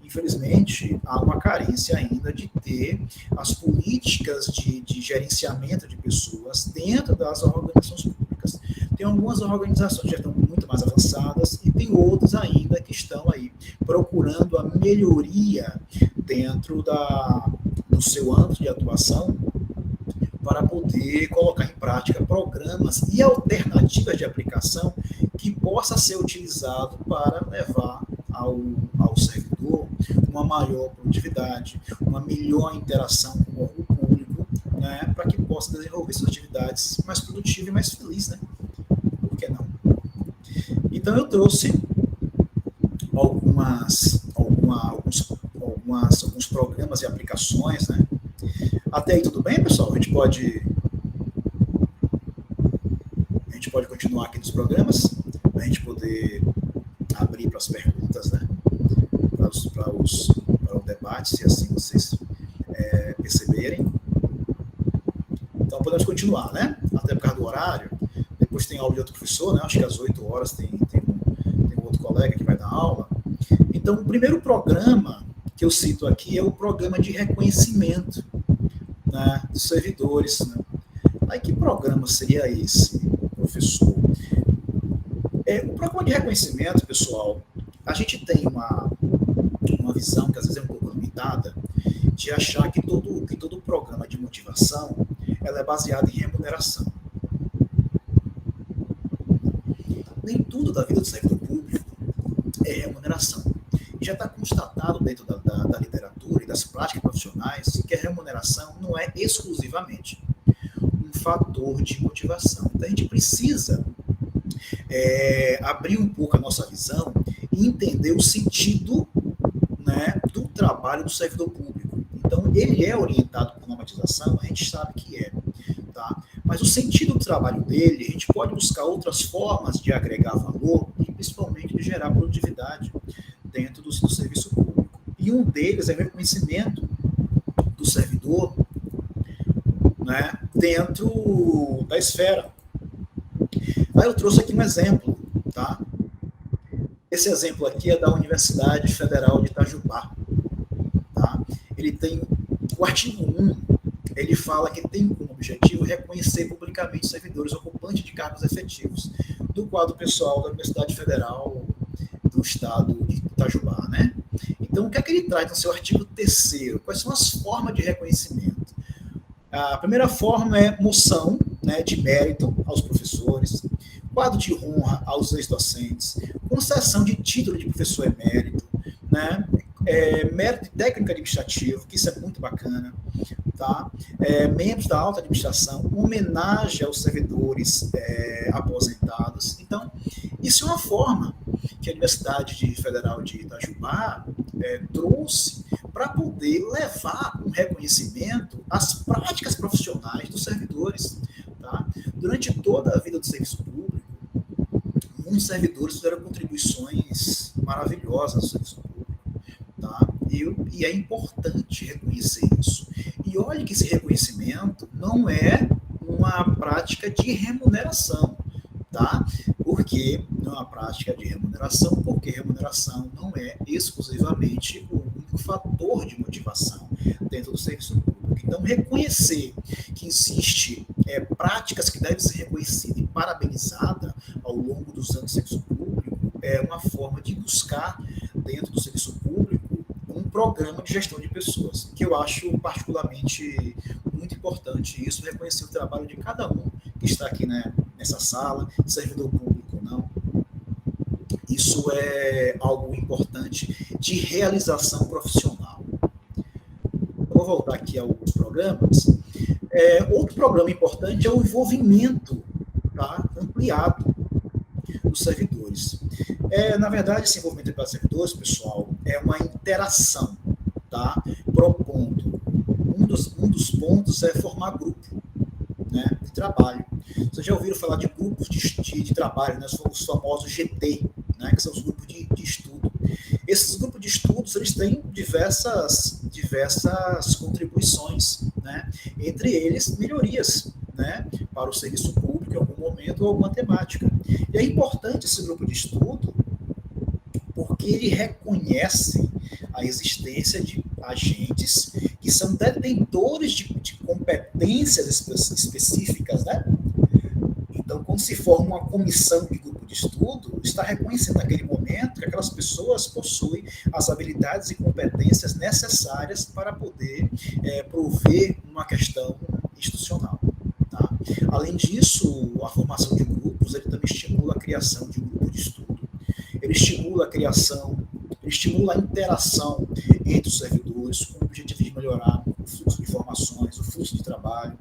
Infelizmente, há uma carência ainda de ter as políticas de gerenciamento de pessoas dentro das organizações públicas. Tem algumas organizações que já estão muito mais avançadas e tem outras ainda que estão aí procurando a melhoria dentro do seu âmbito de atuação para poder colocar em prática programas e alternativas de aplicação que possa ser utilizado para levar ao servidor uma maior produtividade, uma melhor interação com o órgão público, né, para que possa desenvolver suas atividades mais produtivas e mais felizes, né? Por que não? Então, eu trouxe alguns programas e aplicações, né? Até aí tudo bem, pessoal? A gente pode continuar aqui nos programas. para a gente poder abrir para as perguntas, né? Para o debate, se assim vocês perceberem. Então, podemos continuar, né? Até por causa do horário. Depois tem aula de outro professor, né? Acho que às 8 horas tem um outro colega que vai dar aula. Então, o primeiro programa que eu cito aqui é o programa de reconhecimento, né, dos servidores. Né? Aí, que programa seria esse, professor? O programa de reconhecimento, pessoal, a gente tem uma visão que às vezes é um pouco limitada, de achar que todo programa de motivação ela é baseado em remuneração. Nem tudo da vida do servidor público é remuneração. E já está constatado dentro da literatura e das práticas profissionais que a remuneração não é exclusivamente um fator de motivação. Então a gente precisa abrir um pouco a nossa visão e entender o sentido, né, do trabalho do servidor público. Então, ele é orientado por normatização, a gente sabe que é, tá? Mas o sentido do trabalho dele, a gente pode buscar outras formas de agregar valor e principalmente de gerar produtividade dentro do serviço público. E um deles é o reconhecimento do servidor, né, dentro da esfera. Aí eu trouxe aqui um exemplo, tá? Esse exemplo aqui é da Universidade Federal de Itajubá. Tá? Ele tem o artigo 1, ele fala que tem como objetivo reconhecer publicamente servidores ocupantes de cargos efetivos do quadro pessoal da Universidade Federal do Estado de Itajubá. Né? Então, o que é que ele traz no seu artigo 3º? Quais são as formas de reconhecimento? A primeira forma é moção, né, de mérito aos professores, quadro de honra aos ex-docentes, concessão de título de professor emérito, né? Mérito técnico administrativo, que isso é muito bacana, tá? Membros da alta administração, homenagem aos servidores aposentados. Então, isso é uma forma que a Universidade Federal de Itajubá trouxe para poder levar um reconhecimento às práticas profissionais dos servidores. Tá? Durante toda a vida do serviço público, muitos servidores fizeram contribuições maravilhosas ao serviço público. Tá? E é importante reconhecer isso. E olhe que esse reconhecimento não é uma prática de remuneração. Tá? Por que não é uma prática de remuneração? Porque remuneração não é exclusivamente o único fator de motivação dentro do serviço público. Então, reconhecer que existe práticas que devem ser reconhecidas e parabenizadas ao longo dos anos do serviço público é uma forma de buscar dentro do serviço público um programa de gestão de pessoas, que eu acho particularmente muito importante isso, reconhecer o trabalho de cada um que está aqui, né, nessa sala, servidor público ou não. Isso é algo importante de realização profissional. Eu vou voltar aqui aos programas. Outro programa importante é o envolvimento, tá, ampliado dos servidores. Na verdade, esse envolvimento ampliado dos servidores, pessoal, é uma interação, tá, propondo. Um dos pontos é formar grupo, né, de trabalho. Vocês já ouviram falar de grupos de trabalho, né, os famosos GT, né, que são os grupos de estudo. Esses grupos de estudos, eles têm diversas contribuições, né, entre eles melhorias, né, para o serviço público em algum momento ou alguma temática. E é importante esse grupo de estudo porque ele reconhece a existência de agentes que são detentores de competências específicas, né? Então, quando se forma uma comissão de grupo de estudo, está reconhecendo naquele momento que aquelas pessoas possuem as habilidades e competências necessárias para poder prover uma questão institucional. Tá? Além disso, a formação de grupos, ele também estimula a criação de um grupo de estudo. Ele estimula a criação, ele estimula a interação entre os servidores com o objetivo de melhorar o fluxo de informações, o fluxo de trabalho.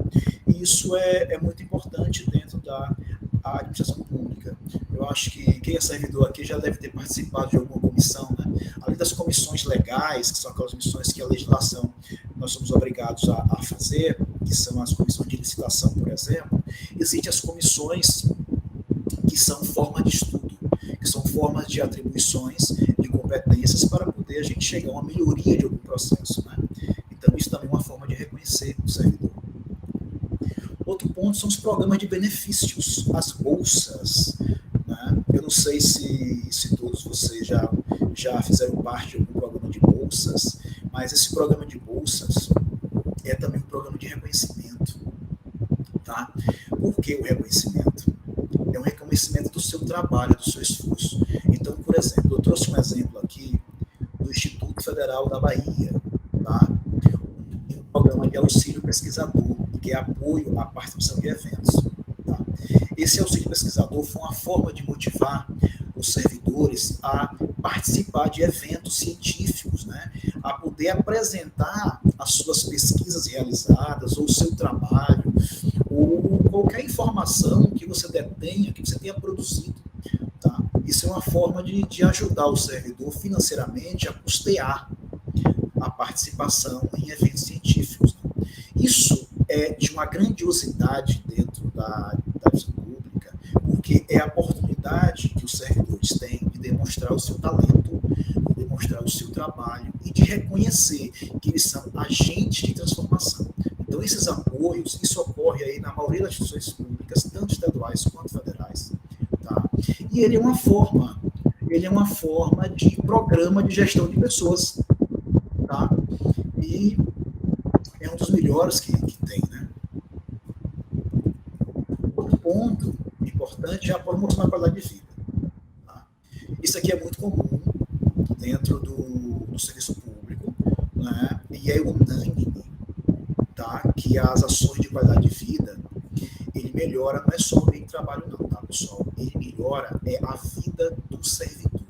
E isso é muito importante dentro da administração pública. Eu acho que quem é servidor aqui já deve ter participado de alguma comissão, né? Além das comissões legais, que são aquelas comissões que a legislação nós somos obrigados a fazer, que são as comissões de licitação, por exemplo, existem as comissões que são forma de estudo. que são formas de atribuições de competências para poder a gente chegar a uma melhoria de algum processo, né? Então, isso também é uma forma de reconhecer o servidor. Outro ponto são os programas de benefícios, as bolsas, né? Eu não sei se todos vocês já fizeram parte de algum programa de bolsas, mas esse programa de bolsas é também um programa de reconhecimento, tá? Por que o reconhecimento? É um reconhecimento do seu trabalho, do seu esforço. Então, por exemplo, eu trouxe um exemplo aqui do Instituto Federal da Bahia, tá? Um programa de auxílio pesquisador, que é apoio à participação de eventos. Tá? Esse auxílio pesquisador foi uma forma de motivar os servidores a participar de eventos científicos, né? A poder apresentar as suas pesquisas realizadas, ou o seu trabalho, ou qualquer informação que você detenha, que você tenha produzido. Tá? Isso é uma forma de ajudar o servidor financeiramente a custear a participação em eventos científicos. Né? Isso é de uma grandiosidade dentro da visão pública, porque é a oportunidade que os servidores têm de demonstrar o seu talento, de demonstrar o seu trabalho e de reconhecer que eles são agentes de transformação. Então, esses apoios, isso ocorre aí na maioria das instituições públicas, tanto estaduais quanto federais. Tá? E ele é uma forma de programa de gestão de pessoas. Tá? E é um dos melhores que tem, né? Outro ponto importante é a promoção da qualidade de vida. Tá? Isso aqui é muito comum dentro do serviço público, né? E é unânime, tá? Que as ações de qualidade de vida, ele melhora, não é só o meio de trabalho não, tá, pessoal? Ele melhora a vida do servidor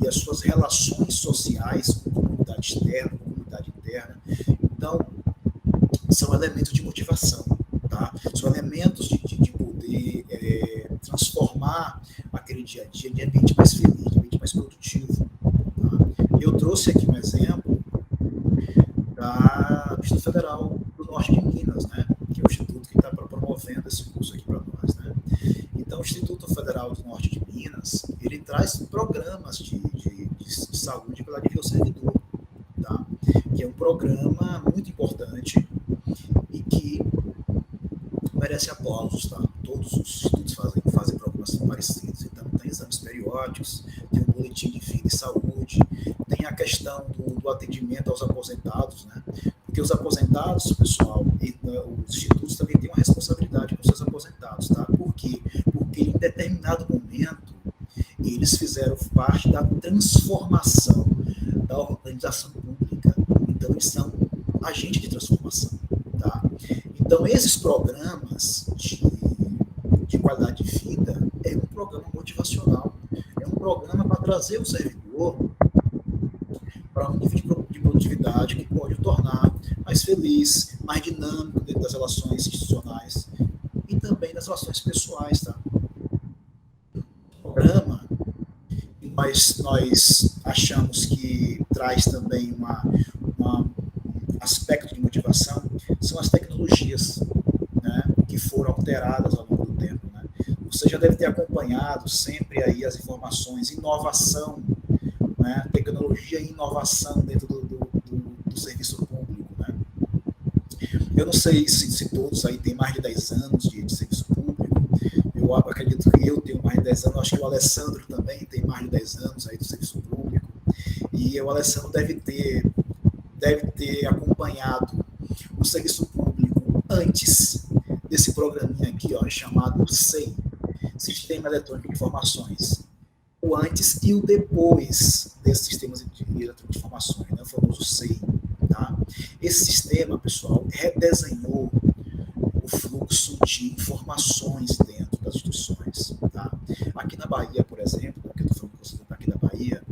e as suas relações sociais com a comunidade externa, com a comunidade interna. Então, são elementos de motivação, tá? São elementos de poder transformar aquele dia a dia em ambiente mais feliz, em ambiente mais produtivo. Tá? Eu trouxe aqui um exemplo do Instituto Federal do Norte de Minas, né? Que é o instituto que está promovendo esse curso aqui para nós, né? Então, o Instituto Federal do Norte de Minas, ele traz programas de saúde para o servidor, tá? Que é um programa muito importante e que merece aplausos, tá? Todos os institutos fazem programas parecidos. Então, tem exames periódicos, tem um boletim de vida e saúde, tem a questão do atendimento aos aposentados, né? Porque os aposentados, pessoal, os institutos também têm uma responsabilidade com os seus aposentados, tá? Por quê? Porque em determinado momento eles fizeram parte da transformação da organização pública. Então, eles são agentes de transformação, tá? Então, esses programas de qualidade de vida é um programa motivacional, é um programa para trazer o servidor para um nível de produtividade que pode o tornar mais feliz, mais dinâmico dentro das relações institucionais e também das relações pessoais, tá? O programa que nós achamos que traz também um aspecto de motivação são as tecnologias, né, que foram alteradas ao longo do tempo, né? Você já deve ter acompanhado sempre aí as informações, inovação, né, tecnologia e inovação dentro do serviço público, né? Eu não sei se todos aí têm mais de 10 anos de serviço público. Eu acredito que eu tenho mais de 10 anos, acho que o Alessandro também tem mais de 10 anos aí do serviço público. E o Alessandro deve ter acompanhado o serviço público antes desse programinha aqui, ó, chamado SEI, Sistema Eletrônico de Informações. O antes e o depois desses sistemas eletrônicos de informações, né, o famoso SEI. Tá? Esse sistema, pessoal, redesenhou o fluxo de informações dentro das instituições. Tá? Aqui na Bahia, por exemplo, que eu estou falando com você aqui da Bahia,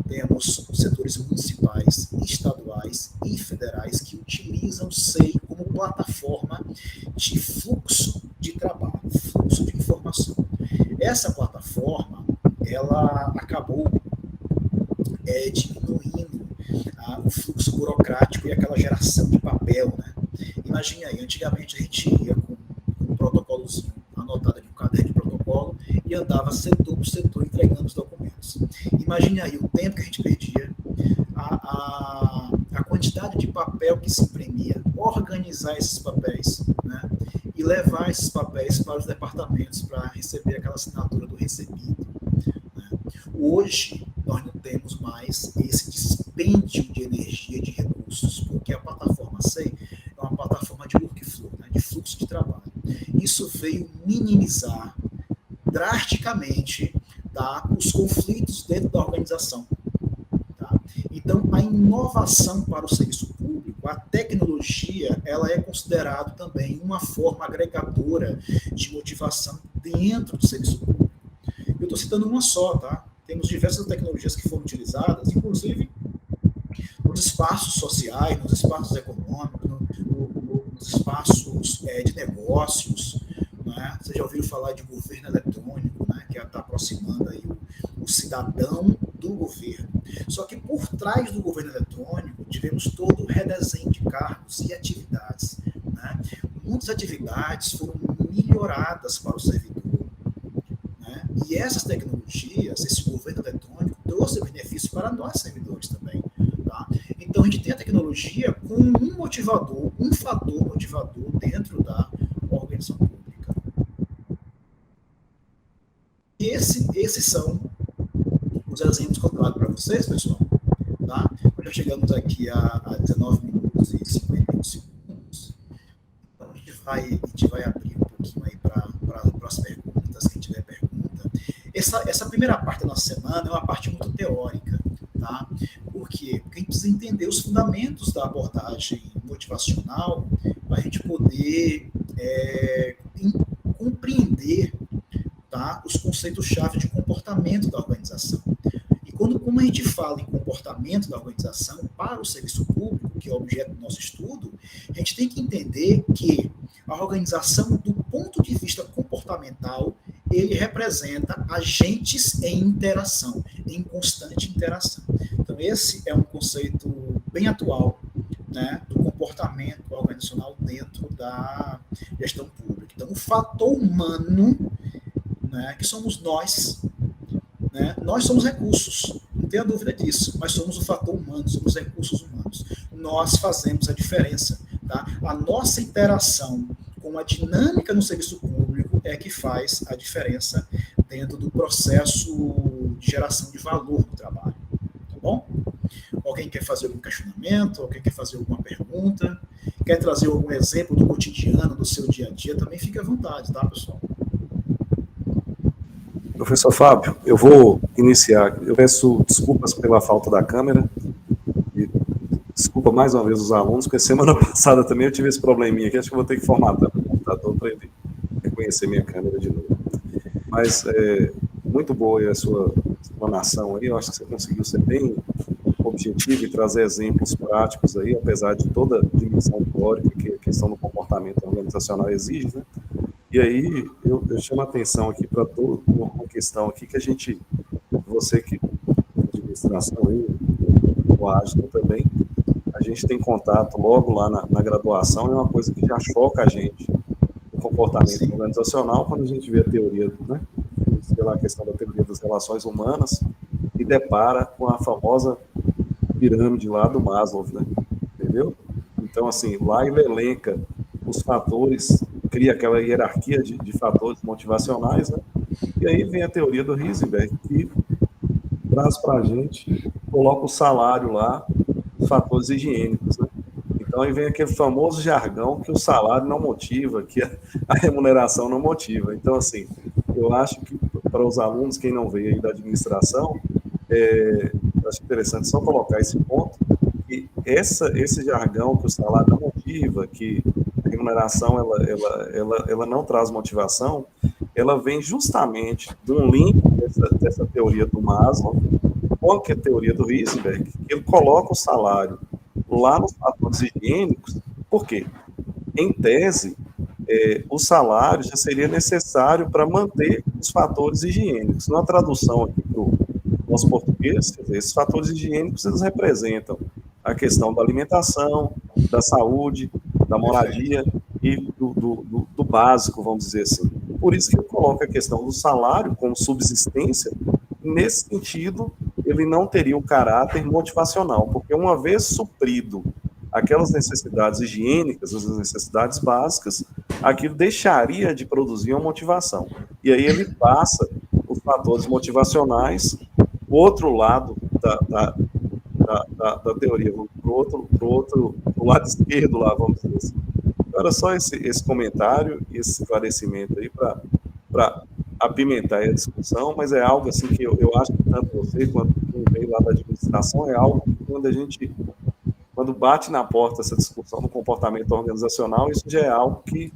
temos setores municipais, estaduais e federais que utilizam o SEI como plataforma de fluxo de trabalho, fluxo de informação. Essa plataforma, ela acabou diminuindo o fluxo burocrático e aquela geração de papel, né? Imagina aí, antigamente a gente ia com um protocolozinho anotado de um caderno de protocolo e andava setor por setor entregando os documentos. Imagine aí o tempo que a gente perdia, a quantidade de papel que se imprimia, organizar esses papéis, né, e levar esses papéis para os departamentos para receber aquela assinatura do recebido. Né. Hoje, nós não temos mais esse dispêndio de energia, de recursos, porque a plataforma SEI é uma plataforma de workflow, né, de fluxo de trabalho. Isso veio minimizar drasticamente, tá, os conflitos dentro da organização. Tá? Então, a inovação para o serviço público, a tecnologia, ela é considerada também uma forma agregadora de motivação dentro do serviço público. Eu estou citando uma só, tá? Temos diversas tecnologias que foram utilizadas, inclusive nos espaços sociais, nos espaços econômicos, nos espaços de negócios. Né? Vocês já ouviram falar de governo eletrônico, né? Que está aproximando aí o cidadão do governo. Só que por trás do governo eletrônico, tivemos todo o redesenho de cargos e atividades. Né? Muitas atividades foram melhoradas para o servidor. Né? E essas tecnologias, esse governo eletrônico, trouxe benefícios para nós servidores também. Tá? Então, a gente tem a tecnologia como um motivador, um fator motivador dentro da organização pública. E esses são os exemplos que eu trago para vocês, pessoal. Tá? Já chegamos aqui a 19 minutos e 51 segundos. Então, a gente vai abrir um pouquinho aí para as perguntas, quem tiver pergunta. Essa primeira parte da nossa semana é uma parte muito teórica. Tá? Por quê? Porque a gente precisa entender os fundamentos da abordagem motivacional para a gente poder compreender, tá, os conceitos-chave de comportamento da organização. E como a gente fala em comportamento da organização para o serviço público, que é o objeto do nosso estudo, a gente tem que entender que a organização, do ponto de vista comportamental, ele representa agentes em interação, em constante interação. Então, esse é um conceito bem atual, né, do comportamento organizacional dentro da gestão pública. Então, o fator humano, né, que somos nós, né, nós somos recursos, não tenha dúvida disso, mas somos o fator humano, somos recursos humanos. Nós fazemos a diferença. Tá? A nossa interação com a dinâmica no serviço público é que faz a diferença dentro do processo de geração de valor do trabalho. Tá bom? Alguém quer fazer algum questionamento? Alguém quer fazer alguma pergunta? Quer trazer algum exemplo do cotidiano, do seu dia a dia? Também fique à vontade, tá, pessoal? Professor Fábio, eu vou iniciar. Eu peço desculpas pela falta da câmera. E desculpa mais uma vez os alunos, porque semana passada também eu tive esse probleminha aqui. Acho que eu vou ter que formatar o computador para ele reconhecer minha câmera de novo. Mas muito boa a sua explanação aí. Eu acho que você conseguiu ser bem objetivo e trazer exemplos práticos aí, apesar de toda a dimensão teórica que a questão do comportamento organizacional exige, né? E aí, eu chamo a atenção aqui para toda uma questão aqui que a gente, você que é administração aí, o Ágil também, a gente tem contato logo lá na graduação, é uma coisa que já choca a gente, o comportamento organizacional, quando a gente vê a teoria, né, sei lá, a questão da teoria das relações humanas, e depara com a famosa pirâmide lá do Maslow, né, entendeu? Então, assim, lá ele elenca os fatores, cria aquela hierarquia de fatores motivacionais, né? E aí vem a teoria do Heisenberg, que traz para a gente, coloca o salário lá, os fatores higiênicos, né? Então aí vem aquele famoso jargão que o salário não motiva, que a remuneração não motiva. Então, assim, eu acho que para os alunos, quem não veio aí da administração, eu acho interessante só colocar esse ponto, que esse jargão que o salário não motiva, que a remuneração ela não traz motivação, ela vem justamente de um link dessa teoria do Maslow com a teoria do Heisenberg, que ele coloca o salário lá nos fatores higiênicos. Por quê? Em tese, o salário já seria necessário para manter os fatores higiênicos. Na tradução aqui para o nosso português, esses fatores higiênicos eles representam a questão da alimentação, da saúde, da moradia e do básico, vamos dizer assim. por isso que ele coloca a questão do salário como subsistência. Nesse sentido, ele não teria o caráter motivacional, porque uma vez suprido aquelas necessidades higiênicas, as necessidades básicas, aquilo deixaria de produzir uma motivação. E aí ele passa os fatores motivacionais, o outro lado da teoria, pro lado esquerdo lá, vamos dizer assim. Agora, só esse comentário, esse esclarecimento aí para apimentar a discussão, mas é algo assim que eu acho que tanto você quanto quem veio lá da administração, é algo que quando bate na porta essa discussão do comportamento organizacional, isso já é algo que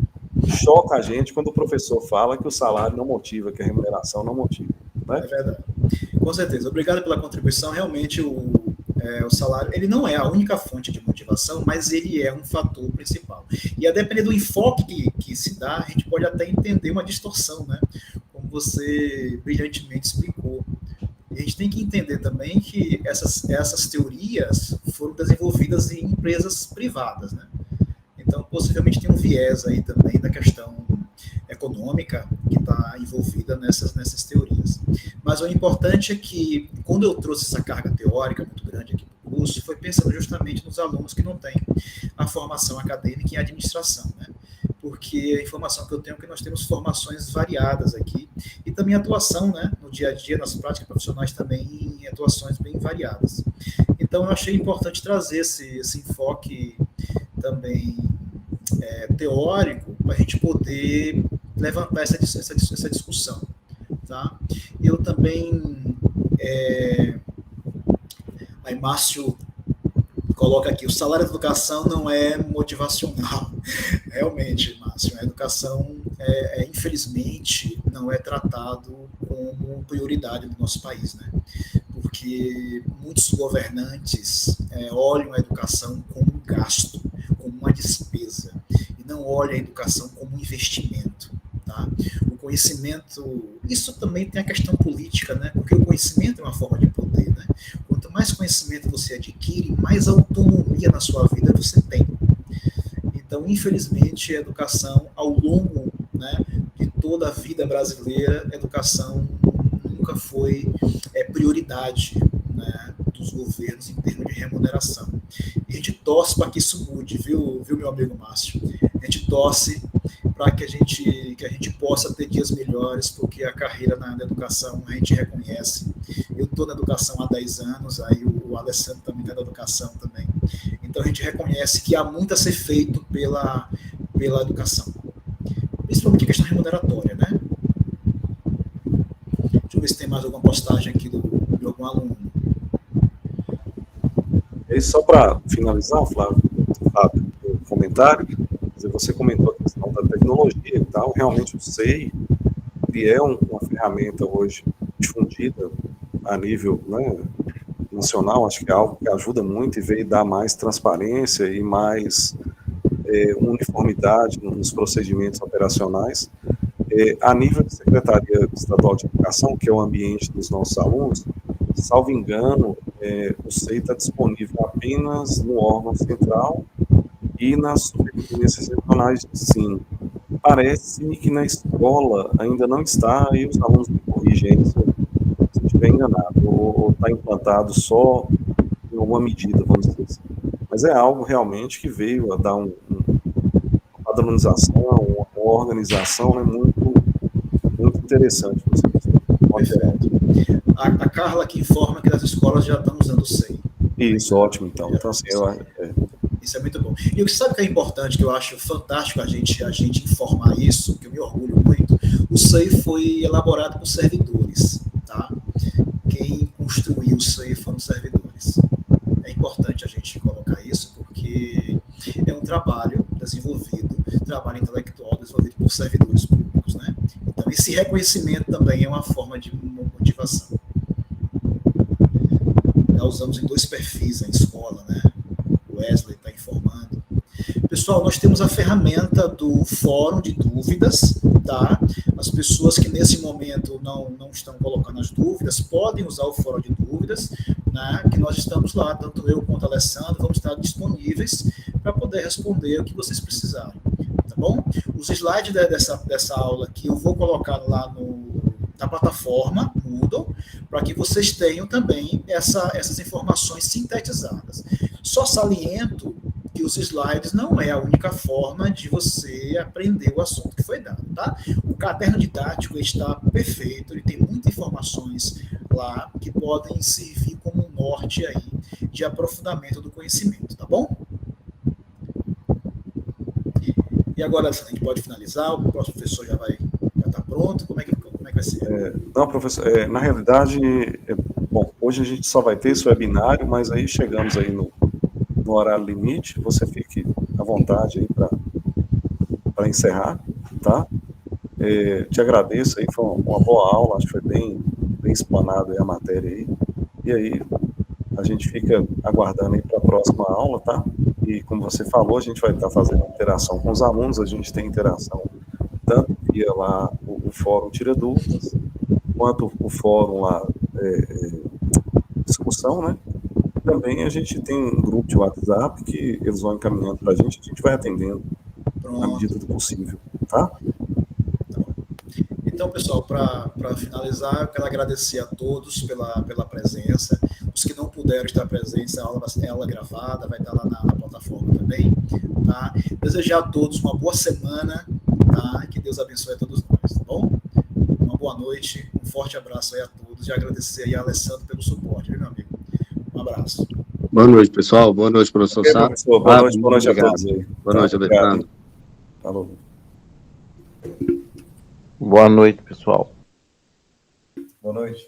choca a gente quando o professor fala que o salário não motiva, que a remuneração não motiva. Né? É verdade. Com certeza. Obrigado pela contribuição. Realmente, o salário, ele não é a única fonte de motivação, mas ele é um fator principal. E a depender do enfoque que se dá, a gente pode até entender uma distorção, né? Como você brilhantemente explicou. E a gente tem que entender também que essas teorias foram desenvolvidas em empresas privadas, né? Então, possivelmente tem um viés aí também da questão econômica que está envolvida nessas teorias. Mas o importante é que, quando eu trouxe essa carga teórica muito grande aqui para o curso, foi pensando justamente nos alunos que não têm a formação acadêmica em administração, né? Porque a informação que eu tenho é que nós temos formações variadas aqui e também atuação, né, no dia a dia, nas práticas profissionais também, em atuações bem variadas. Então, eu achei importante trazer esse enfoque também teórico para a gente poder levantar essa discussão. Tá? Eu também... Aí, Márcio coloca aqui, o salário da educação não é motivacional. Realmente, Márcio, a educação, infelizmente, não é tratado como prioridade no nosso país, né? Porque muitos governantes olham a educação como um gasto, como uma despesa, e não olham a educação como um investimento. Tá? O conhecimento, isso também tem a questão política, né? Porque o conhecimento é uma forma de poder, né? Quanto mais conhecimento você adquire, mais autonomia na sua vida você tem. Então, infelizmente, a educação, ao longo, né, de toda a vida brasileira, a educação nunca foi prioridade, né, dos governos em termos de remuneração. E a gente torce para que isso mude, viu, meu amigo Márcio? A gente torce para que a gente possa ter dias melhores, porque a carreira na educação a gente reconhece. Eu estou na educação há 10 anos, aí o Alessandro também está na educação também. Então a gente reconhece que há muito a ser feito pela educação. Principalmente a questão remuneratória, né? Deixa eu ver se tem mais alguma postagem aqui de algum aluno. E só para finalizar, Flávio, o comentário, você comentou a questão da tecnologia e tal, realmente o SEI, ele é uma ferramenta hoje difundida a nível, né, nacional, acho que é algo que ajuda muito e veio dar mais transparência e mais uniformidade nos procedimentos operacionais. A nível de Secretaria Estadual de Educação, que é o ambiente dos nossos alunos, salvo engano, o SEI está disponível apenas no órgão central e nas superintendências regionais de ensino. Parece que na escola ainda não está, e os alunos me corrigem se eu estiver enganado, ou está implantado só em alguma medida, vamos dizer assim. Mas é algo realmente que veio a dar uma padronização, uma organização, né, muito, muito interessante. A Carla aqui informa que as escolas já estão usando o SEI. Isso, ótimo, então. Então, assim, isso é muito bom. E o que sabe que é importante, que eu acho fantástico a gente informar isso, que eu me orgulho muito, o SEI foi elaborado por servidores, tá? Quem construiu o SEI foram servidores. É importante a gente colocar isso, porque é um trabalho desenvolvido, trabalho intelectual desenvolvido por servidores públicos, né? Então, esse reconhecimento também é uma forma de motivação. Nós usamos em 2 perfis a escola, né? O Wesley está informando. Pessoal, nós temos a ferramenta do Fórum de Dúvidas, tá? As pessoas que nesse momento não estão colocando as dúvidas, podem usar o Fórum de Dúvidas, né? Que nós estamos lá, tanto eu quanto o Alessandro, vamos estar disponíveis para poder responder o que vocês precisarem, tá bom? bom? Os slides dessa aula aqui eu vou colocar lá na plataforma Moodle, para que vocês tenham também essas informações sintetizadas. Só saliento que os slides não é a única forma de você aprender o assunto que foi dado, tá? O caderno didático está perfeito, ele tem muitas informações lá que podem servir como um norte aí de aprofundamento do conhecimento, tá bom? E agora a gente pode finalizar, o próximo professor já está pronto, como é que vai ser? Não, professor, na realidade, bom, hoje a gente só vai ter esse webinário, mas aí chegamos aí no horário limite, você fique à vontade aí para encerrar, tá? Te agradeço aí, foi uma boa aula, acho que foi bem explanado aí a matéria aí, e aí a gente fica aguardando aí para a próxima aula, tá? E como você falou, a gente vai estar fazendo interação com os alunos, a gente tem interação tanto via lá o fórum Tira Dúvidas, quanto o fórum lá, discussão, né? Também a gente tem um grupo de WhatsApp que eles vão encaminhando para a gente vai atendendo na medida do possível, tá? Então, pessoal, para finalizar, eu quero agradecer a todos pela presença. Os que não puderam estar presentes, a aula gravada vai estar lá na plataforma também, tá? Desejar a todos uma boa semana, tá? Que Deus abençoe a todos nós, tá bom? Uma boa noite, um forte abraço aí a todos e agradecer aí a Alessandro pelo suporte, viu, meu amigo? Um abraço. Boa noite, pessoal. Boa noite, professor Sá. Boa noite a todos aí. Boa noite, Alessandro. Falou. Boa noite, pessoal. Boa noite.